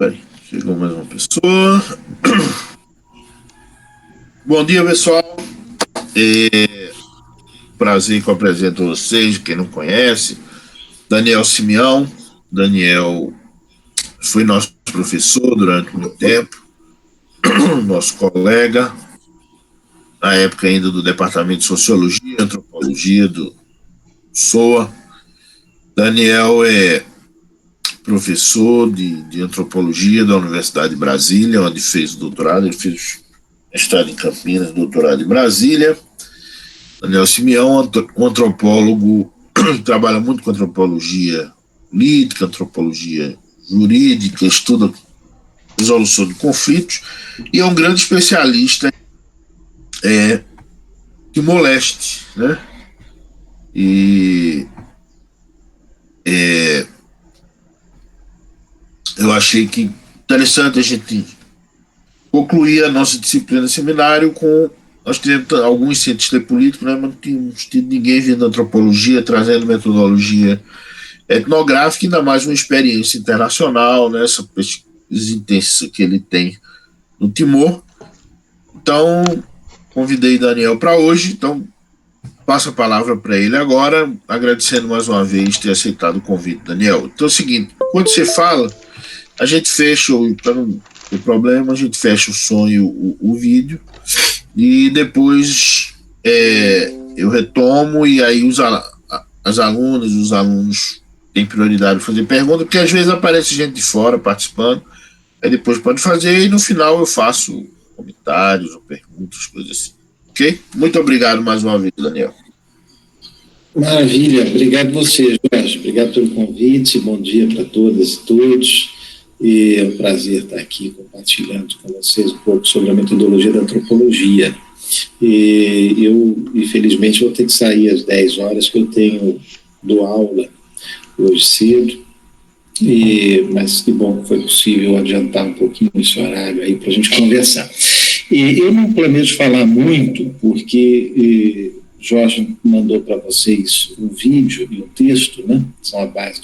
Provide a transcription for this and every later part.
Peraí, chegou mais uma pessoa. Bom dia, pessoal. Prazer que eu apresento a vocês, quem não conhece. Daniel Simeão. Daniel foi nosso professor durante muito tempo, nosso colega, na época ainda do Departamento de Sociologia e Antropologia do SOA. Daniel é professor de antropologia da Universidade de Brasília, onde fez o doutorado. Ele fez mestrado em Campinas, doutorado em Brasília. Daniel Simeão, um antropólogo, trabalha muito com antropologia política, antropologia jurídica, estuda resolução de conflitos e é um grande especialista em Timor-Leste, né? E eu achei que interessante a gente concluir a nossa disciplina no seminário com... Nós tivemos alguns cientistas políticos, né, mas não tínhamos tido ninguém vindo da antropologia, trazendo metodologia etnográfica, ainda mais uma experiência internacional, né, essa pesquisa intensa que ele tem no Timor. Então, convidei Daniel para hoje, então passo a palavra para ele agora, agradecendo mais uma vez ter aceitado o convite, Daniel. Então é o seguinte, quando você fala, a gente fecha, para não ter problema, a gente fecha o som e o vídeo, e depois eu retomo, e aí as alunas, os alunos têm prioridade de fazer pergunta, porque às vezes aparece gente de fora participando, aí depois pode fazer, e no final eu faço comentários ou perguntas, coisas assim. Ok? Muito obrigado mais uma vez, Daniel. Maravilha, obrigado a você, Jorge, obrigado pelo convite, bom dia para todas e todos, e é um prazer estar aqui compartilhando com vocês um pouco sobre a metodologia da antropologia. E eu, infelizmente, vou ter que sair às 10 horas, que eu dou aula hoje cedo, mas que bom que foi possível adiantar um pouquinho esse horário aí para a gente conversar. E eu não planejo falar muito, porque Jorge mandou para vocês um vídeo e um texto, né? São a base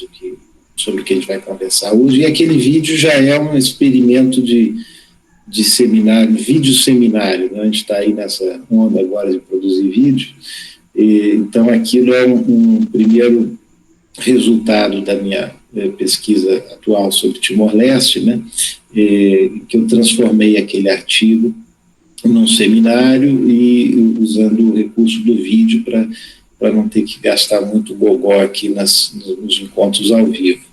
sobre o que a gente vai conversar hoje, e aquele vídeo já é um experimento de seminário, vídeo seminário, né? A gente está aí nessa onda agora de produzir vídeo, então aquilo é um primeiro resultado da minha pesquisa atual sobre Timor-Leste, né? Que eu transformei aquele artigo num seminário e usando o recurso do vídeo para não ter que gastar muito gogó aqui nos encontros ao vivo.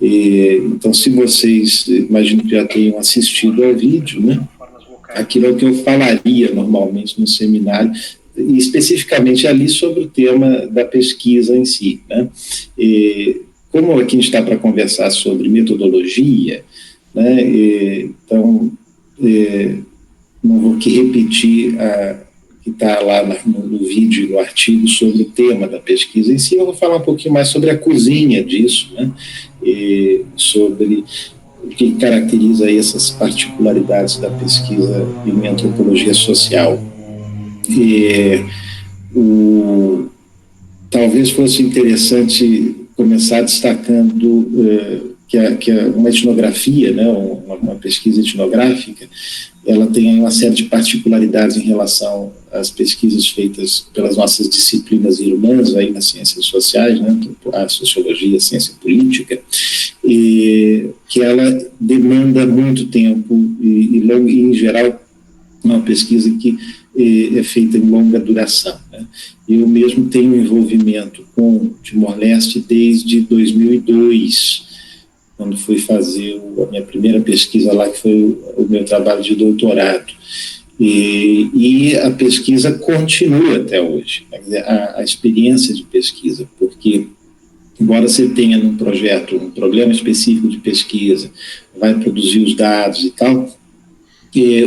Então, se vocês, imagino que já tenham assistido ao vídeo, né? Aquilo é o que eu falaria normalmente no seminário, e especificamente ali sobre o tema da pesquisa em si, né? Como aqui a gente está para conversar sobre metodologia, né? Então, não vou aqui repetir que está lá no vídeo e no artigo sobre o tema da pesquisa em si, eu vou falar um pouquinho mais sobre a cozinha disso, né? Sobre o que caracteriza aí essas particularidades da pesquisa em antropologia social. Talvez fosse interessante começar destacando que uma etnografia, né, uma pesquisa etnográfica, ela tem uma série de particularidades em relação às pesquisas feitas pelas nossas disciplinas irmãs aí nas ciências sociais, né, a sociologia, a ciência política, que ela demanda muito tempo e em geral, uma pesquisa que é feita em longa duração, né? Eu mesmo tenho envolvimento com Timor-Leste desde 2002, quando fui fazer a minha primeira pesquisa lá, que foi o meu trabalho de doutorado. E a pesquisa continua até hoje, a experiência de pesquisa, porque, embora você tenha num projeto um problema específico de pesquisa, vai produzir os dados e tal,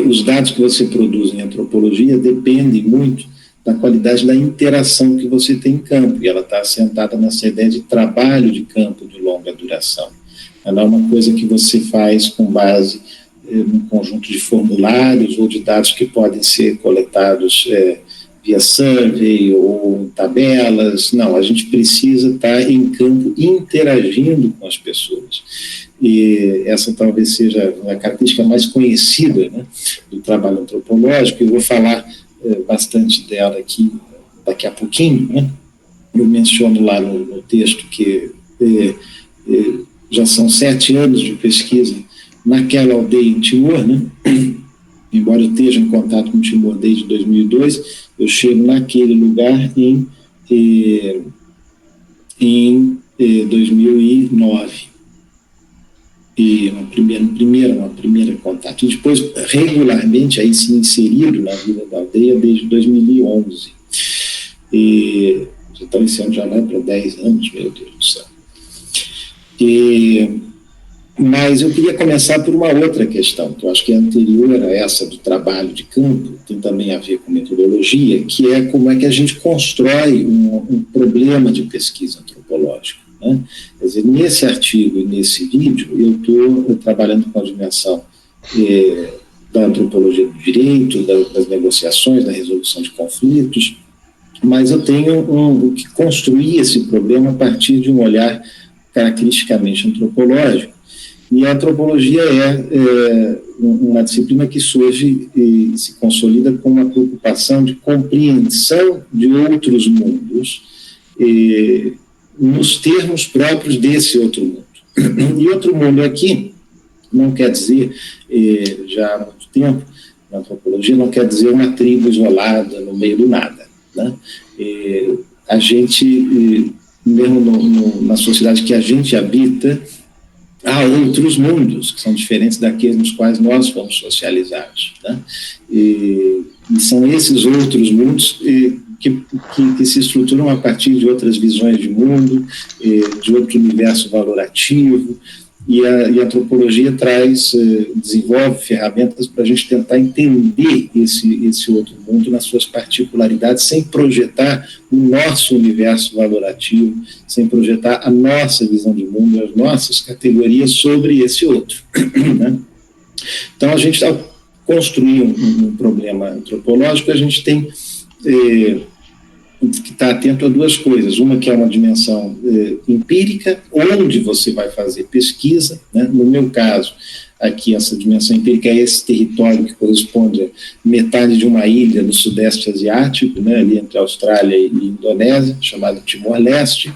os dados que você produz em antropologia dependem muito da qualidade da interação que você tem em campo, e ela está assentada nessa ideia de trabalho de campo de longa duração. Ela é uma coisa que você faz com base num conjunto de formulários ou de dados que podem ser coletados via survey ou em tabelas. Não, a gente precisa estar em campo interagindo com as pessoas. e essa talvez seja a característica mais conhecida, né, do trabalho antropológico. Eu vou falar bastante dela aqui daqui a pouquinho, né? Eu menciono lá no texto que já são 7 anos de pesquisa naquela aldeia em Timor, né? Embora eu esteja em contato com Timor desde 2002, eu chego naquele lugar em 2009. E uma primeira contato. E depois, regularmente, aí se inserido na vida da aldeia desde 2011. Então, esse ano já vai para 10 anos, meu Deus do céu. Mas eu queria começar por uma outra questão, que eu acho que é anterior a essa do trabalho de campo, tem também a ver com metodologia, que é como é que a gente constrói um problema de pesquisa antropológica, né? Quer dizer, nesse artigo e nesse vídeo, eu estou trabalhando com a dimensão da antropologia do direito, das negociações, da resolução de conflitos, mas eu tenho que construir esse problema a partir de um olhar caracteristicamente antropológico. E a antropologia é uma disciplina que surge e se consolida com uma preocupação de compreensão de outros mundos nos termos próprios desse outro mundo. E outro mundo aqui não quer dizer, já há muito tempo, na antropologia, não quer dizer uma tribo isolada no meio do nada, né? A gente, mesmo na sociedade que a gente habita, há outros mundos que são diferentes daqueles nos quais nós fomos socializados, né? E são esses outros mundos que se estruturam a partir de outras visões de mundo, de outro universo valorativo, e a antropologia desenvolve ferramentas para a gente tentar entender esse outro mundo nas suas particularidades, sem projetar o nosso universo valorativo, sem projetar a nossa visão de mundo, as nossas categorias sobre esse outro, né? Então, a gente, ao construir um problema antropológico, a gente tem que estar atento a duas coisas. Uma que é uma dimensão empírica, onde você vai fazer pesquisa, né? No meu caso, aqui essa dimensão empírica é esse território que corresponde a metade de uma ilha no sudeste asiático, né? Ali entre a Austrália e Indonésia, chamado Timor-Leste,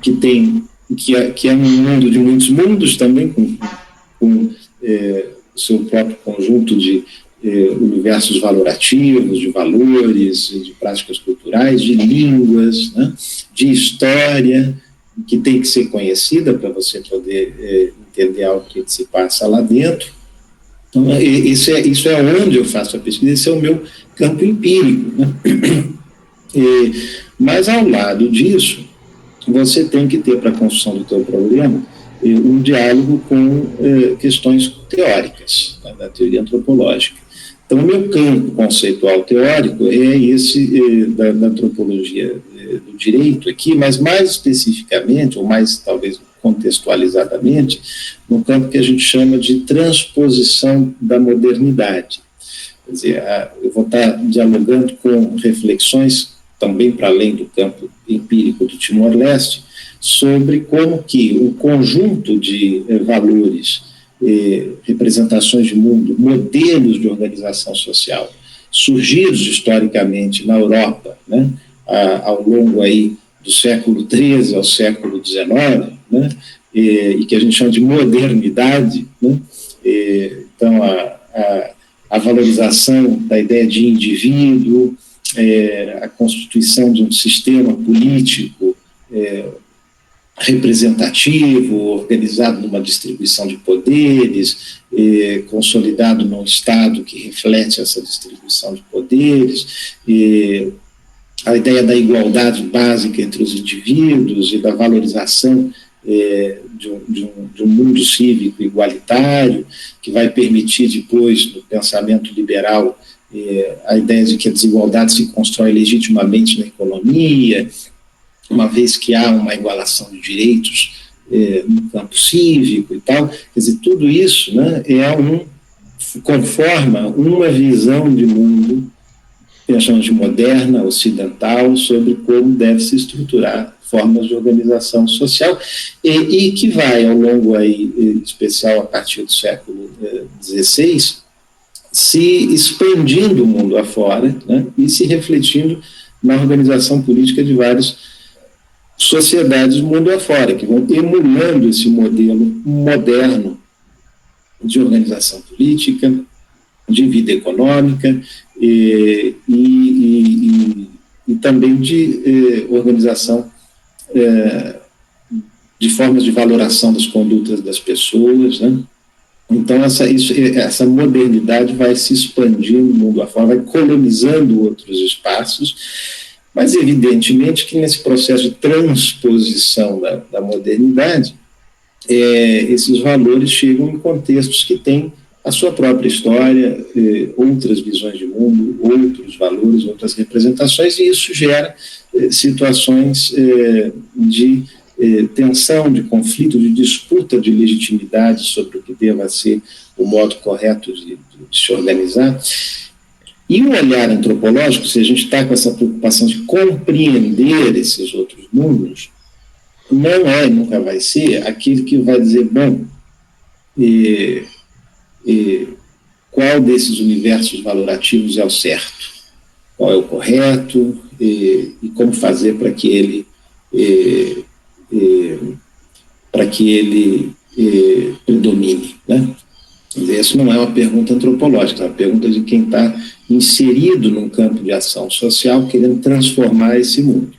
que é um mundo de muitos mundos também, com o seu próprio conjunto de universos valorativos, de valores, de práticas culturais, de línguas, né, de história, que tem que ser conhecida para você poder entender algo que se passa lá dentro. Então, isso é onde eu faço a pesquisa, esse é o meu campo empírico, né? Mas, ao lado disso, você tem que ter, para a construção do teu problema, um diálogo com questões teóricas, né, da teoria antropológica. Então, o meu campo conceitual teórico é esse da antropologia do direito aqui, mas mais especificamente, ou mais talvez contextualizadamente, no campo que a gente chama de transposição da modernidade. Quer dizer, eu vou estar dialogando com reflexões também para além do campo empírico do Timor-Leste, sobre como que um conjunto de valores, representações de mundo, modelos de organização social, surgidos historicamente na Europa, né, ao longo aí do século XIII ao século XIX, né, e que a gente chama de modernidade, né, então a valorização da ideia de indivíduo, a constituição de um sistema político representativo, organizado numa distribuição de poderes, consolidado num Estado que reflete essa distribuição de poderes, a ideia da igualdade básica entre os indivíduos e da valorização de um mundo cívico igualitário, que vai permitir depois, no pensamento liberal, a ideia de que a desigualdade se constrói legitimamente na economia, uma vez que há uma igualação de direitos no campo cívico e tal. Quer dizer, tudo isso, né, conforma uma visão de mundo que nós chamamos de moderna, ocidental, sobre como deve se estruturar formas de organização social, e que vai, ao longo, aí, em especial a partir do século XVI, se expandindo o mundo afora, né, e se refletindo na organização política de várias sociedades do mundo afora, que vão emulando esse modelo moderno de organização política, de vida econômica e também de organização de formas de valoração das condutas das pessoas, né? Então, essa modernidade vai se expandindo no mundo afora, vai colonizando outros espaços, mas, evidentemente, que nesse processo de transposição da modernidade, esses valores chegam em contextos que têm a sua própria história, outras visões de mundo, outros valores, outras representações, e isso gera situações de tensão, de conflito, de disputa de legitimidade sobre o que deva ser o modo correto de se organizar. E o olhar antropológico, se a gente está com essa preocupação de compreender esses outros mundos, não é, nunca vai ser, aquele que vai dizer, bom, qual desses universos valorativos é o certo, qual é o correto, e como fazer para que ele predomine, né? Essa não é uma pergunta antropológica, é uma pergunta de quem está inserido num campo de ação social, querendo transformar esse mundo.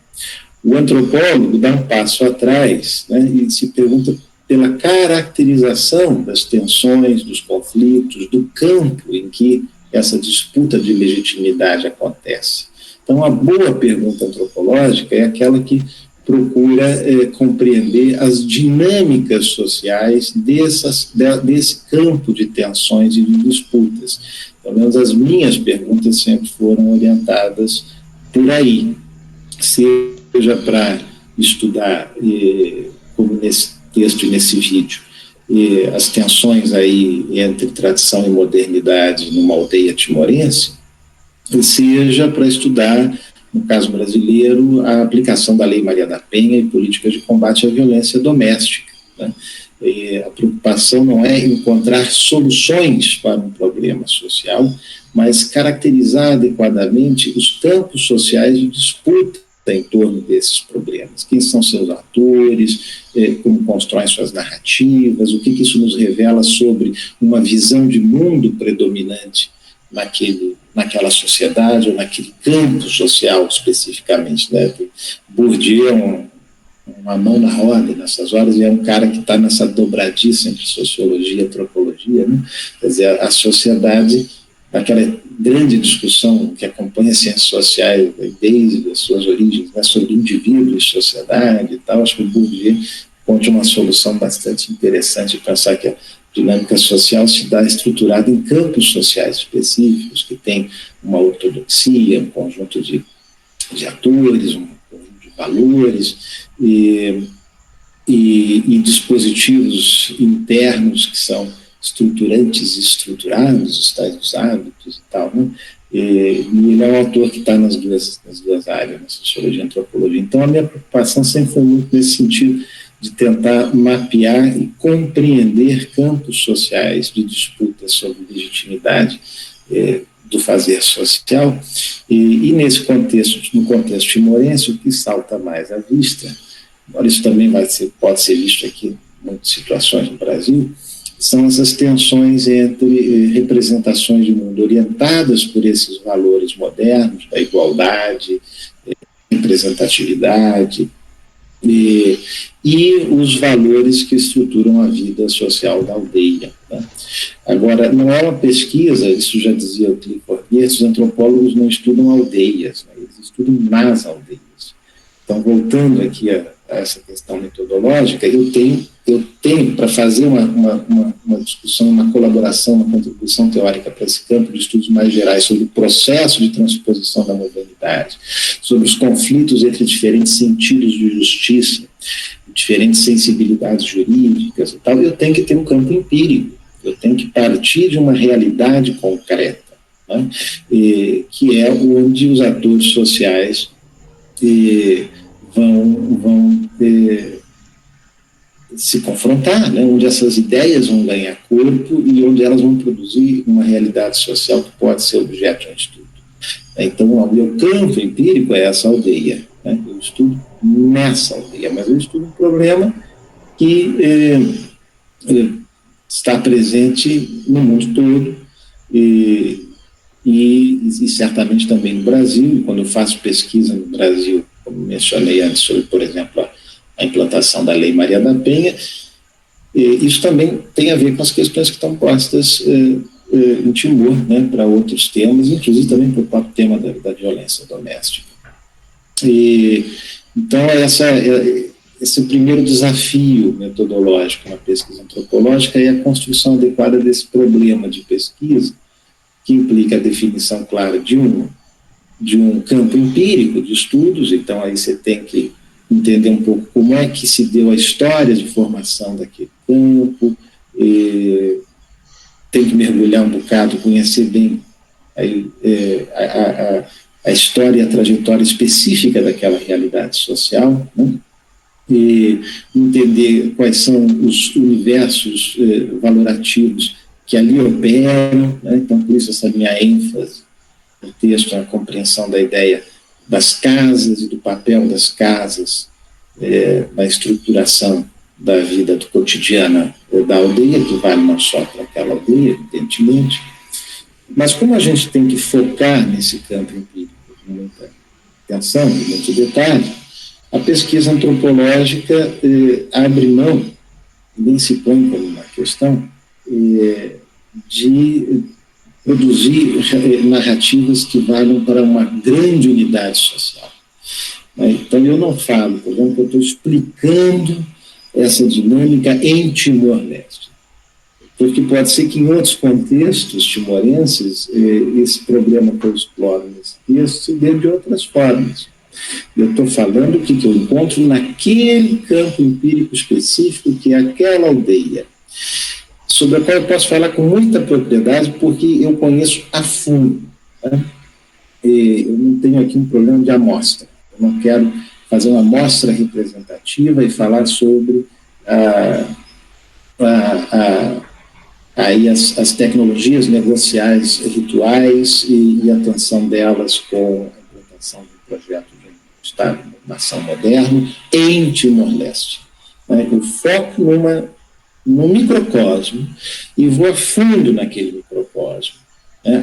O antropólogo dá um passo atrás, né, e se pergunta pela caracterização das tensões, dos conflitos, do campo em que essa disputa de legitimidade acontece. Então, a boa pergunta antropológica é aquela que procura compreender as dinâmicas sociais desse campo de tensões e de disputas. Pelo menos as minhas perguntas sempre foram orientadas por aí, seja para estudar, como nesse texto e nesse vídeo, as tensões aí entre tradição e modernidade numa aldeia timorense, seja para estudar, no caso brasileiro, a aplicação da Lei Maria da Penha e políticas de combate à violência doméstica, né? A preocupação não é encontrar soluções para um problema social, mas caracterizar adequadamente os campos sociais de disputa em torno desses problemas. Quem são seus atores, como constroem suas narrativas, o que isso nos revela sobre uma visão de mundo predominante naquela sociedade ou naquele campo social especificamente, né? Bourdieu é uma mão na roda nessas horas e é um cara que está nessa dobradiça entre sociologia e antropologia, né? Quer dizer, a sociedade, aquela grande discussão que acompanha as ciências sociais desde as suas origens, né, sobre indivíduo e sociedade e tal, acho que o Bourdieu conta uma solução bastante interessante de pensar que a dinâmica social se dá estruturada em campos sociais específicos, que tem uma ortodoxia, um conjunto de atores, um conjunto de valores e dispositivos internos que são estruturantes e estruturados, os tais dos hábitos e tal, né? E ele é um autor que está nas duas áreas, na sociologia e antropologia. Então, a minha preocupação sempre foi muito nesse sentido, de tentar mapear e compreender campos sociais de disputa sobre legitimidade do fazer social, e nesse contexto, no contexto timorense, o que salta mais à vista, embora isso também pode ser visto aqui em muitas situações no Brasil, são essas tensões entre representações de mundo orientadas por esses valores modernos, da igualdade, representatividade, e os valores que estruturam a vida social da aldeia, né? Agora, não é uma pesquisa, isso já dizia o Clifford Geertz, os antropólogos não estudam aldeias, né? Eles estudam nas aldeias. Então, voltando aqui a essa questão metodológica, eu tenho para fazer uma discussão, uma colaboração, uma contribuição teórica para esse campo de estudos mais gerais sobre o processo de transposição da modernidade, sobre os conflitos entre diferentes sentidos de justiça, diferentes sensibilidades jurídicas e tal, eu tenho que ter um campo empírico, eu tenho que partir de uma realidade concreta, né? Que é onde os atores sociais vão se confrontar, né? Onde essas ideias vão ganhar corpo e onde elas vão produzir uma realidade social que pode ser objeto de um estudo. Então, o meu campo empírico é essa aldeia, né? Eu estudo nessa aldeia, mas eu estudo um problema que está presente no mundo todo e certamente também no Brasil. E quando eu faço pesquisa no Brasil, como mencionei antes, sobre, por exemplo, a implantação da Lei Maria da Penha, isso também tem a ver com as questões que estão postas em Timor, né, para outros temas, inclusive também para o próprio tema da violência doméstica. Então, esse primeiro desafio metodológico na pesquisa antropológica é a construção adequada desse problema de pesquisa, que implica a definição clara de um campo empírico de estudos. Então, aí você tem que entender um pouco como é que se deu a história de formação daquele campo, tem que mergulhar um bocado, conhecer bem a história e a trajetória específica daquela realidade social, né? E entender quais são os universos valorativos que ali operam, né? Então, por isso essa minha ênfase no texto, a compreensão da ideia das casas e do papel das casas na estruturação da vida do cotidiana da aldeia, que vale não só para aquela aldeia, evidentemente, mas como a gente tem que focar nesse campo empírico com muita atenção e muito detalhe, a pesquisa antropológica abre mão, nem se põe como uma questão, de produzir narrativas que valham para uma grande unidade social. Então, eu não falo, por exemplo, que eu estou explicando essa dinâmica em Timor-Leste, porque pode ser que em outros contextos timorenses esse problema que eu exploro nesse texto se dê de outras formas. Eu estou falando o que eu encontro naquele campo empírico específico, que é aquela aldeia, sobre a qual eu posso falar com muita propriedade, porque eu conheço a fundo, né? Eu não tenho aqui um problema de amostra. Eu não quero fazer uma amostra representativa e falar sobre aí as tecnologias negociais rituais e a tensão delas com a implantação do projeto de um Estado-nação moderno em Timor-Leste. Eu foco num microcosmo e vou a fundo naquele microcosmo,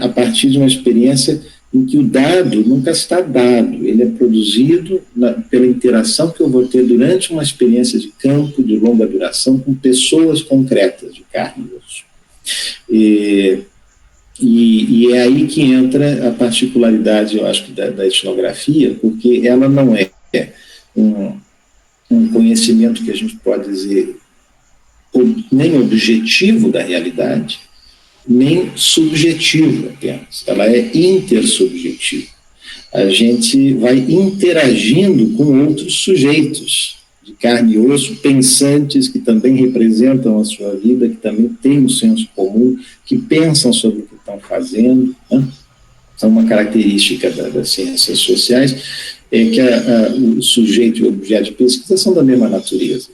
a partir de uma experiência em que o dado nunca está dado, ele é produzido pela interação que eu vou ter durante uma experiência de campo de longa duração com pessoas concretas, de carne e osso. E é aí que entra a particularidade, eu acho, da etnografia, porque ela não é um conhecimento que a gente pode dizer nem objetivo da realidade, nem subjetivo apenas. Ela é intersubjetiva. A gente vai interagindo com outros sujeitos de carne e osso, pensantes, que também representam a sua vida, que também têm um senso comum, que pensam sobre o que estão fazendo, né? São uma característica das ciências sociais, que o sujeito e o objeto de pesquisa são da mesma natureza,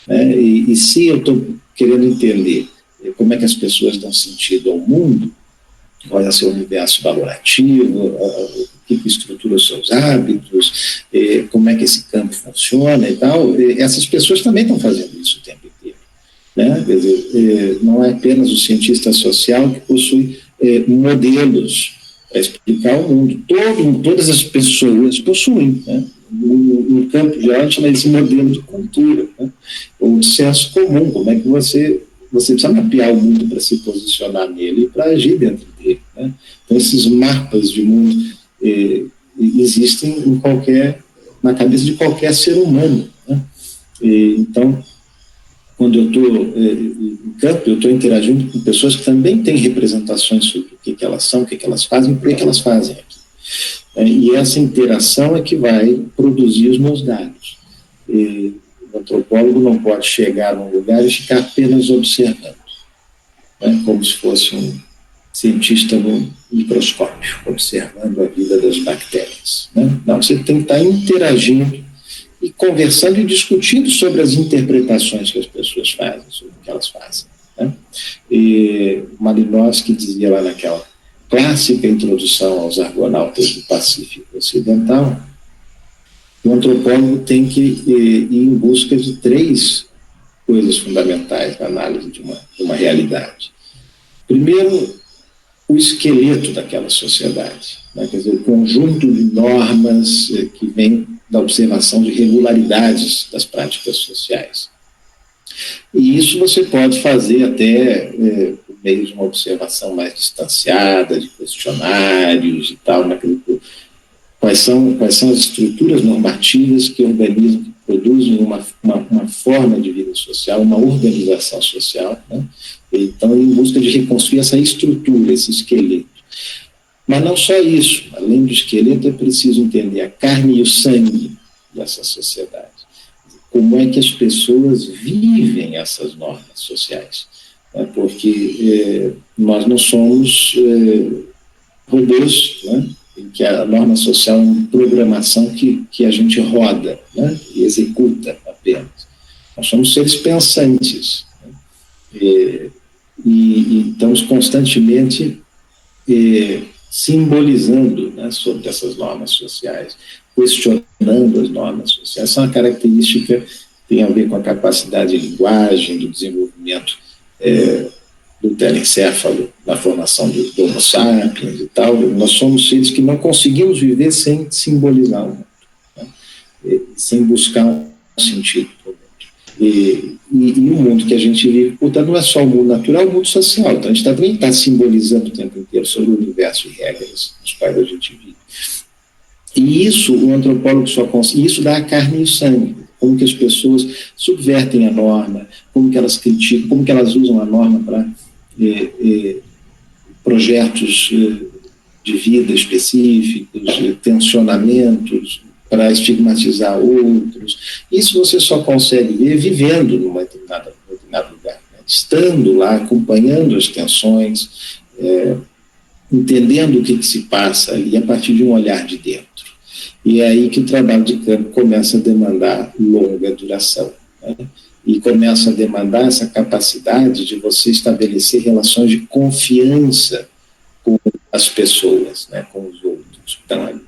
né? E se eu estou querendo entender como é que as pessoas dão sentido ao mundo, qual é o seu universo valorativo, o que estrutura os seus hábitos, como é que esse campo funciona e tal, essas pessoas também estão fazendo isso o tempo inteiro, né? Quer dizer, não é apenas o cientista social que possui modelos para explicar o mundo. Todas as pessoas possuem, né? No campo geral, a gente chama esse modelo de cultura, né? Ou de senso comum, como é que você precisa mapear o mundo para se posicionar nele e para agir dentro dele, né? Então, esses mapas de mundo existem na cabeça de qualquer ser humano, né? Então, quando eu estou em campo, eu estou interagindo com pessoas que também têm representações sobre o que elas são, o que elas fazem e por que elas fazem aqui. E essa interação é que vai produzir os meus dados. O antropólogo não pode chegar num lugar e ficar apenas observando, né, como se fosse cientista no microscópio, observando a vida das bactérias, né? Não, você tem que estar interagindo e conversando e discutindo sobre as interpretações que as pessoas fazem, sobre o que elas fazem, né? E Malinowski dizia lá naquela clássica introdução aos Argonautas do Pacífico Ocidental, que o antropólogo tem que ir em busca de 3 coisas fundamentais na análise de uma realidade. Primeiro, o esqueleto daquela sociedade, né? Quer dizer, o conjunto de normas que vem da observação de regularidades das práticas sociais. E isso você pode fazer até por meio de uma observação mais distanciada, de questionários e tal, naquele, quais são as estruturas normativas que organizam, que produzem uma forma de vida social, uma organização social, né? Então, em busca de reconstruir essa estrutura, esse esqueleto. Mas não só isso, além do esqueleto, é preciso entender a carne e o sangue dessa sociedade. Como é que as pessoas vivem essas normas sociais? Porque nós não somos robôs, né? Em que a norma social é uma programação que a gente roda, né? E executa apenas. Nós somos seres pensantes, né? E estamos constantemente simbolizando, né, sobre essas normas sociais, questionando as normas sociais. Essa é uma característica que tem a ver com a capacidade de linguagem, do desenvolvimento do telencéfalo, na formação do Homo sapiens e tal. Nós somos seres que não conseguimos viver sem simbolizar o mundo, né? Sem buscar um sentido para o mundo. E o mundo que a gente vive, portanto, não é só o mundo natural, é o mundo social. Então, a gente também está simbolizando o tempo inteiro sobre o universo e regras nos quais a gente vive. E isso, o antropólogo só consegue, isso dá a carne e o sangue. Como que as pessoas subvertem a norma, como que elas criticam, como que elas usam a norma para projetos de vida específicos, tensionamentos, para estigmatizar outros. Isso você só consegue ver vivendo num determinado lugar, né? Estando lá, acompanhando as tensões, entendendo o que se passa ali a partir de um olhar de dentro. E é aí que o trabalho de campo começa a demandar longa duração, né? E começa a demandar essa capacidade de você estabelecer relações de confiança com as pessoas, né? Com os outros que estão ali.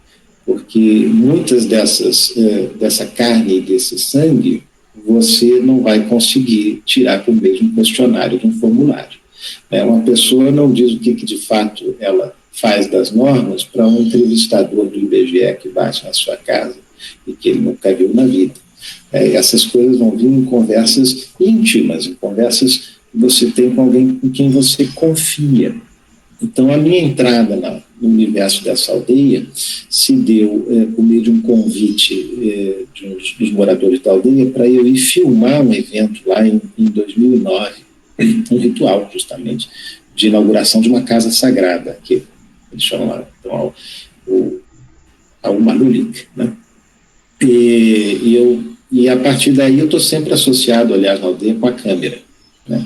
Porque muitas dessa carne e desse sangue você não vai conseguir tirar por meio de um questionário, de um formulário. Uma pessoa não diz o que de fato ela faz das normas para um entrevistador do IBGE que bate na sua casa e que ele nunca viu na vida. Essas coisas vão vir em conversas íntimas, em conversas que você tem com alguém com quem você confia. Então, a minha entrada no universo dessa aldeia se deu por meio de um convite dos moradores da aldeia para eu ir filmar um evento lá em 2009, um ritual, justamente, de inauguração de uma casa sagrada, que eles chamam lá, então, a Umalulik, né? E a partir daí eu estou sempre associado, aliás, na aldeia com a câmera, né?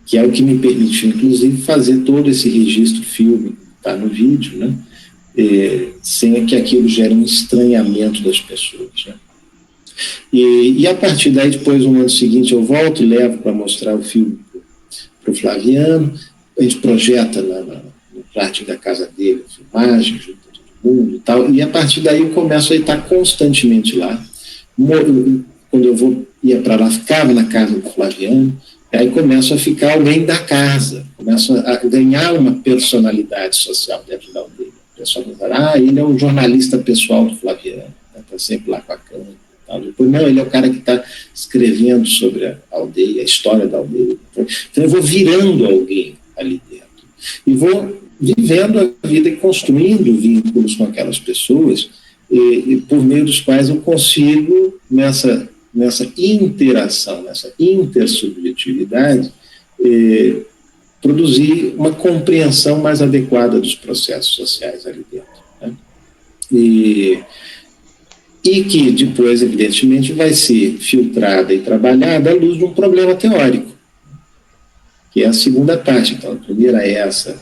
Que é o que me permitiu, inclusive, fazer todo esse registro filme que está no vídeo, né? Sem que aquilo gere um estranhamento das pessoas, né? E a partir daí, depois, no ano seguinte, eu volto e levo para mostrar o filme para o Flaviano, a gente projeta no jardim da casa dele, filmagem, junto a todo mundo e tal, e a partir daí eu começo a estar constantemente lá. Quando eu ia para lá, ficava na casa do Flaviano, aí começo a ficar alguém da casa, começo a ganhar uma personalidade social dentro da aldeia. O pessoal vai falar, ele é o jornalista pessoal do Flaviano, está sempre lá com a câmera. Depois, não, ele é o cara que está escrevendo sobre a aldeia, a história da aldeia. Então eu vou virando alguém ali dentro. E vou vivendo a vida e construindo vínculos com aquelas pessoas, e por meio dos quais eu consigo, nessa interação, nessa intersubjetividade, produzir uma compreensão mais adequada dos processos sociais ali dentro, né? E que depois, evidentemente, vai ser filtrada e trabalhada à luz de um problema teórico. que é a segunda parte. Então, a primeira é essa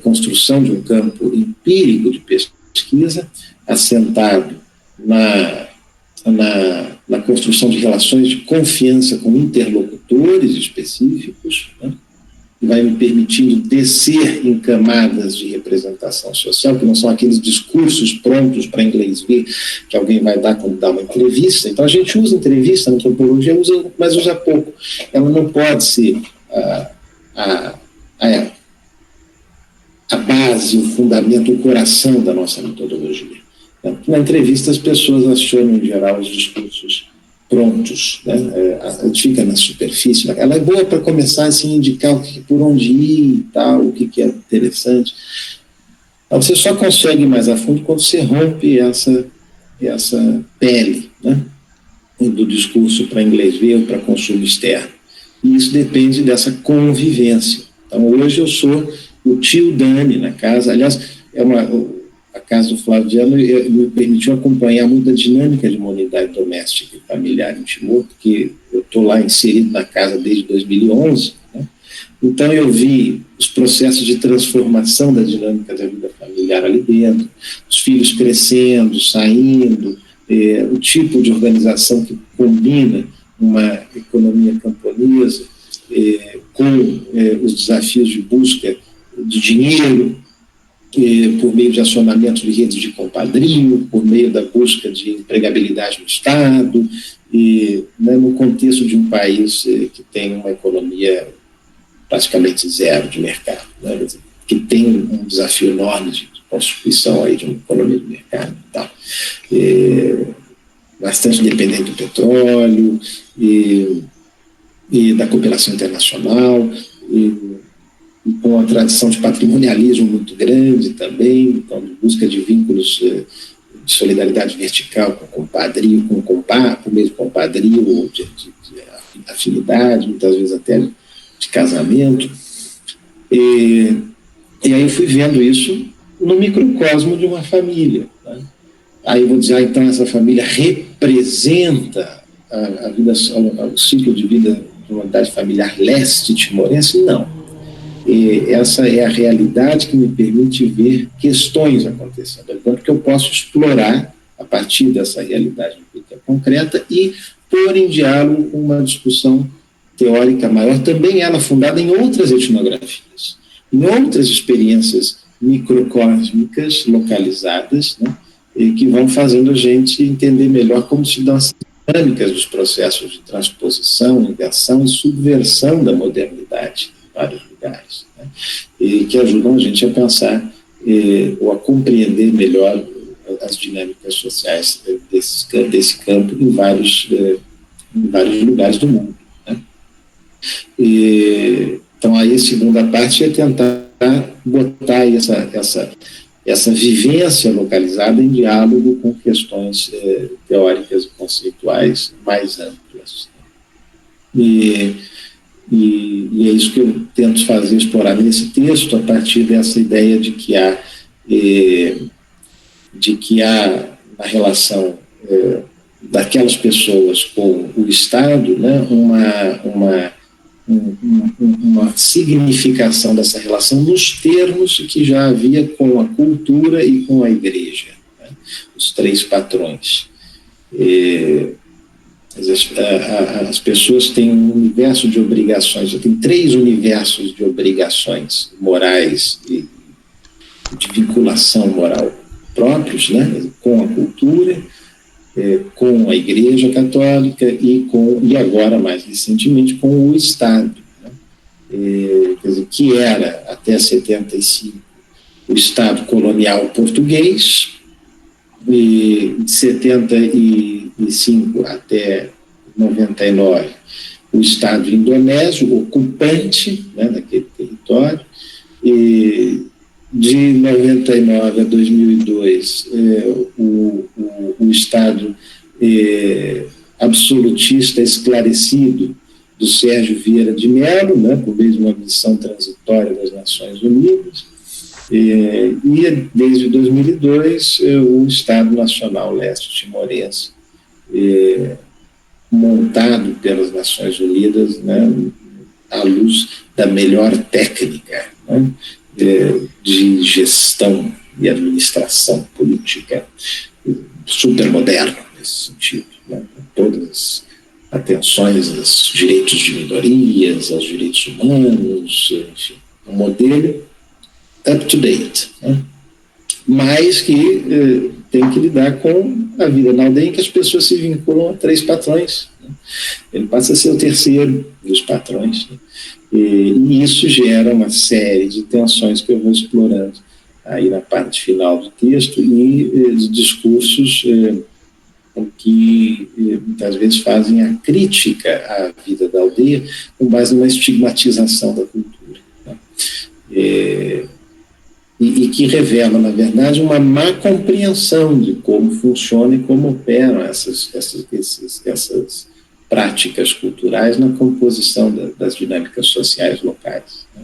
construção de um campo empírico de pesquisa, assentado na construção de relações de confiança com interlocutores específicos, né, que vai me permitindo descer em camadas de representação social, que não são aqueles discursos prontos para inglês ver, que alguém vai dar quando dá uma entrevista. Então, a gente usa entrevista na antropologia, mas usa pouco. Ela não pode ser a base, o fundamento, o coração da nossa metodologia. Na entrevista, as pessoas acionam, em geral, os discursos prontos, né? Fica na superfície. Ela é boa para começar assim, a indicar por onde ir e tal, o que é interessante. Então, você só consegue ir mais a fundo quando você rompe essa pele, né, do discurso para inglês ver ou para consumo externo. E isso depende dessa convivência. Então, hoje eu sou o tio Dani na casa. Aliás, a casa do Flaviano me permitiu acompanhar muito a dinâmica de uma unidade doméstica e familiar em Timor, porque eu estou lá inserido na casa desde 2011, né? Então eu vi os processos de transformação da dinâmica da vida familiar ali dentro, os filhos crescendo, saindo, o tipo de organização que combina uma economia camponesa com os desafios de busca de dinheiro, por meio de acionamento de redes de compadrio, por meio da busca de empregabilidade no Estado, né, no contexto de um país que tem uma economia praticamente zero de mercado, né, que tem um desafio enorme de constituição aí de uma economia de mercado e tal. Bastante dependente do petróleo e da cooperação internacional, e com a tradição de patrimonialismo muito grande também, então, de busca de vínculos de solidariedade vertical com compadrio, por meio de compadrio, ou de afinidade, muitas vezes até de casamento. E aí eu fui vendo isso no microcosmo de uma família, né? Aí eu vou dizer, então essa família representa a vida, o ciclo de vida de uma unidade familiar leste timorense? Não. Essa é a realidade que me permite ver questões acontecendo, tanto que eu posso explorar a partir dessa realidade concreta e pôr em diálogo com uma discussão teórica maior, também ela fundada em outras etnografias, em outras experiências microcósmicas localizadas, né, que vão fazendo a gente entender melhor como se dão as dinâmicas dos processos de transposição, inversão e subversão da modernidade em vários lugares, né, e que ajudam a gente a pensar ou a compreender melhor as dinâmicas sociais desse campo em vários lugares do mundo, né. Então, aí a segunda parte é tentar botar essa vivência localizada em diálogo com questões teóricas e conceituais mais amplas. E é isso que eu tento fazer, explorar nesse texto, a partir dessa ideia de que há na relação daquelas pessoas com o Estado, né, uma significação dessa relação nos termos que já havia com a cultura e com a igreja, né? Os três patrões. As pessoas têm um universo de obrigações, já tem 3 universos de obrigações morais e de vinculação moral próprios, né? Com a cultura, com a Igreja Católica e agora, mais recentemente, com o Estado, né? Quer dizer, que era, até 75, o Estado colonial português, e de 75 até 99, o Estado indonésio, ocupante, né, daquele território, e de 99 a 2002, o Estado absolutista esclarecido do Sérgio Vieira de Mello, né, por meio de uma missão transitória das Nações Unidas, e desde 2002 o Estado Nacional Leste-Timorense, montado pelas Nações Unidas, né, à luz da melhor técnica, né, de gestão e administração política, super moderno nesse sentido, né, com todas as atenções aos direitos de minorias, aos direitos humanos, enfim, um modelo up-to-date, né, mas que tem que lidar com a vida na aldeia em que as pessoas se vinculam a 3 patrões. Né? Ele passa a ser o terceiro dos patrões, né? E isso gera uma série de tensões que eu vou explorando aí na parte final do texto e de discursos que muitas vezes fazem a crítica à vida da aldeia com base numa estigmatização da cultura, né? E que revela, na verdade, uma má compreensão de como funciona e como operam essas práticas culturais na composição das dinâmicas sociais locais, né?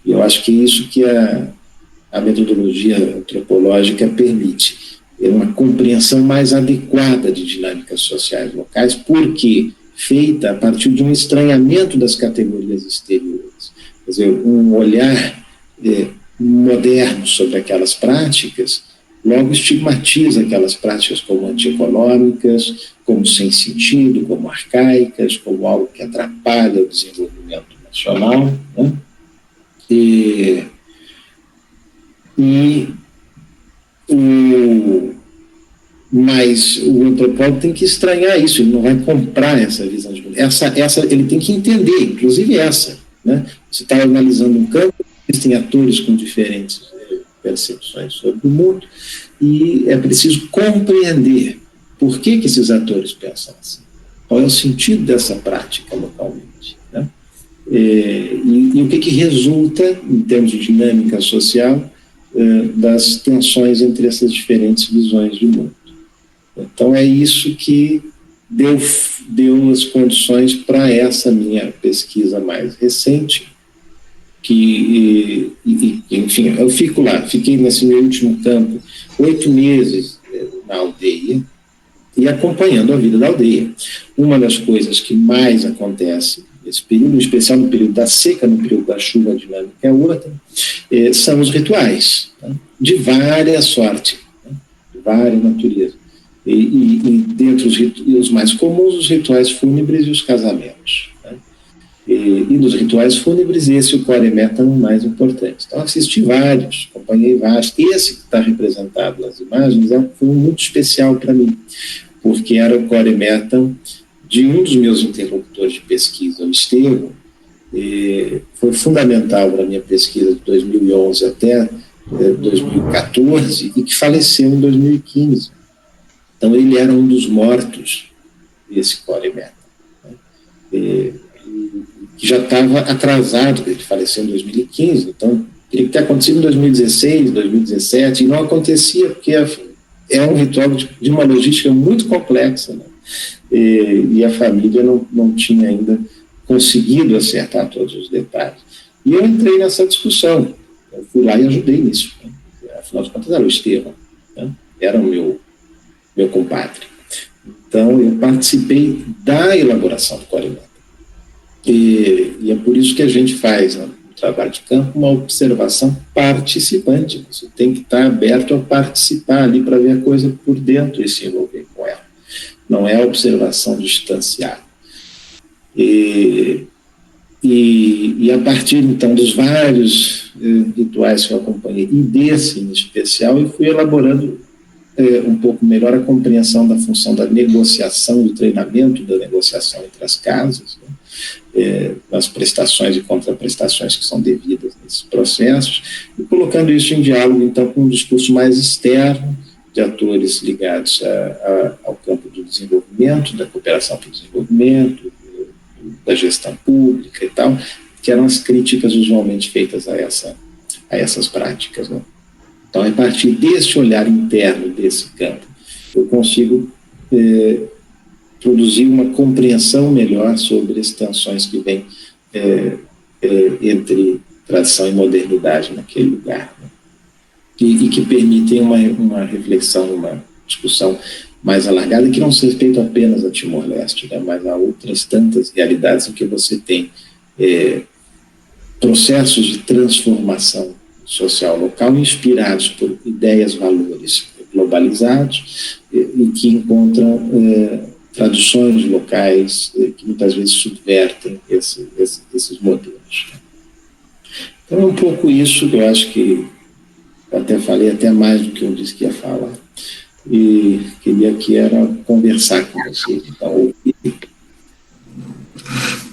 E eu acho que isso que a metodologia antropológica permite, é uma compreensão mais adequada de dinâmicas sociais locais, porque feita a partir de um estranhamento das categorias exteriores. Quer dizer, um olhar moderno sobre aquelas práticas, logo estigmatiza aquelas práticas como antieconômicas, como sem sentido, como arcaicas, como algo que atrapalha o desenvolvimento nacional, né? Mas o antropólogo tem que estranhar isso, ele não vai comprar essa visão de mundo. Essa ele tem que entender, inclusive essa, né? Você está analisando um campo, existem atores com diferentes percepções sobre o mundo, e é preciso compreender por que esses atores pensam assim, qual é o sentido dessa prática localmente, né? E o que resulta, em termos de dinâmica social, das tensões entre essas diferentes visões de mundo. Então é isso que deu as condições para essa minha pesquisa mais recente, que, enfim, eu fiquei nesse meu último campo 8 meses na aldeia e acompanhando a vida da aldeia. Uma das coisas que mais acontece nesse período, em especial no período da seca, no período da chuva, a dinâmica é outra, são os rituais, tá? De várias sortes, né? De várias naturezas. E dentre os mais comuns, os rituais fúnebres e os casamentos, né? E dos rituais fúnebres, esse o Coremeta é o mais importante. Então, assisti vários, acompanhei vários. Esse que está representado nas imagens foi muito especial para mim, porque era o Coremeta de um dos meus interlocutores de pesquisa, o Estevão. Foi fundamental para a minha pesquisa de 2011 até 2014, e que faleceu em 2015. Então, ele era um dos mortos desse Coremeta, né? Que já estava atrasado, ele faleceu em 2015, então teria que ter acontecido em 2016, 2017, e não acontecia, porque é um ritual de uma logística muito complexa, né? E a família não tinha ainda conseguido acertar todos os detalhes. E eu entrei nessa discussão, eu fui lá e ajudei nisso, né? Afinal de contas era o Estevão, né? Era o meu compadre. Então eu participei da elaboração do Coremeta. E é por isso que a gente faz, né, no trabalho de campo, uma observação participante. Você tem que estar aberto a participar ali para ver a coisa por dentro e se envolver com ela. Não é a observação distanciada. E a partir, então, dos vários rituais que eu acompanhei, e desse em especial, eu fui elaborando um pouco melhor a compreensão da função da negociação, do treinamento da negociação entre as casas, né? Nas prestações e contraprestações que são devidas nesses processos, e colocando isso em diálogo, então, com um discurso mais externo, de atores ligados ao campo do desenvolvimento, da cooperação para o desenvolvimento, da gestão pública e tal, que eram as críticas usualmente feitas a essas práticas, né? Então, a partir desse olhar interno desse campo, eu consigo produzir uma compreensão melhor sobre as tensões que vêm entre tradição e modernidade naquele lugar, né? E que permitem uma reflexão, uma discussão mais alargada, que não se respeita apenas a Timor-Leste, né, mas a outras tantas realidades em que você tem processos de transformação social local inspirados por ideias, valores globalizados e que encontram tradições locais que muitas vezes subvertem esses modelos. Então é um pouco isso que eu acho que eu até falei até mais do que eu disse que ia falar. E queria que era conversar com vocês. Então,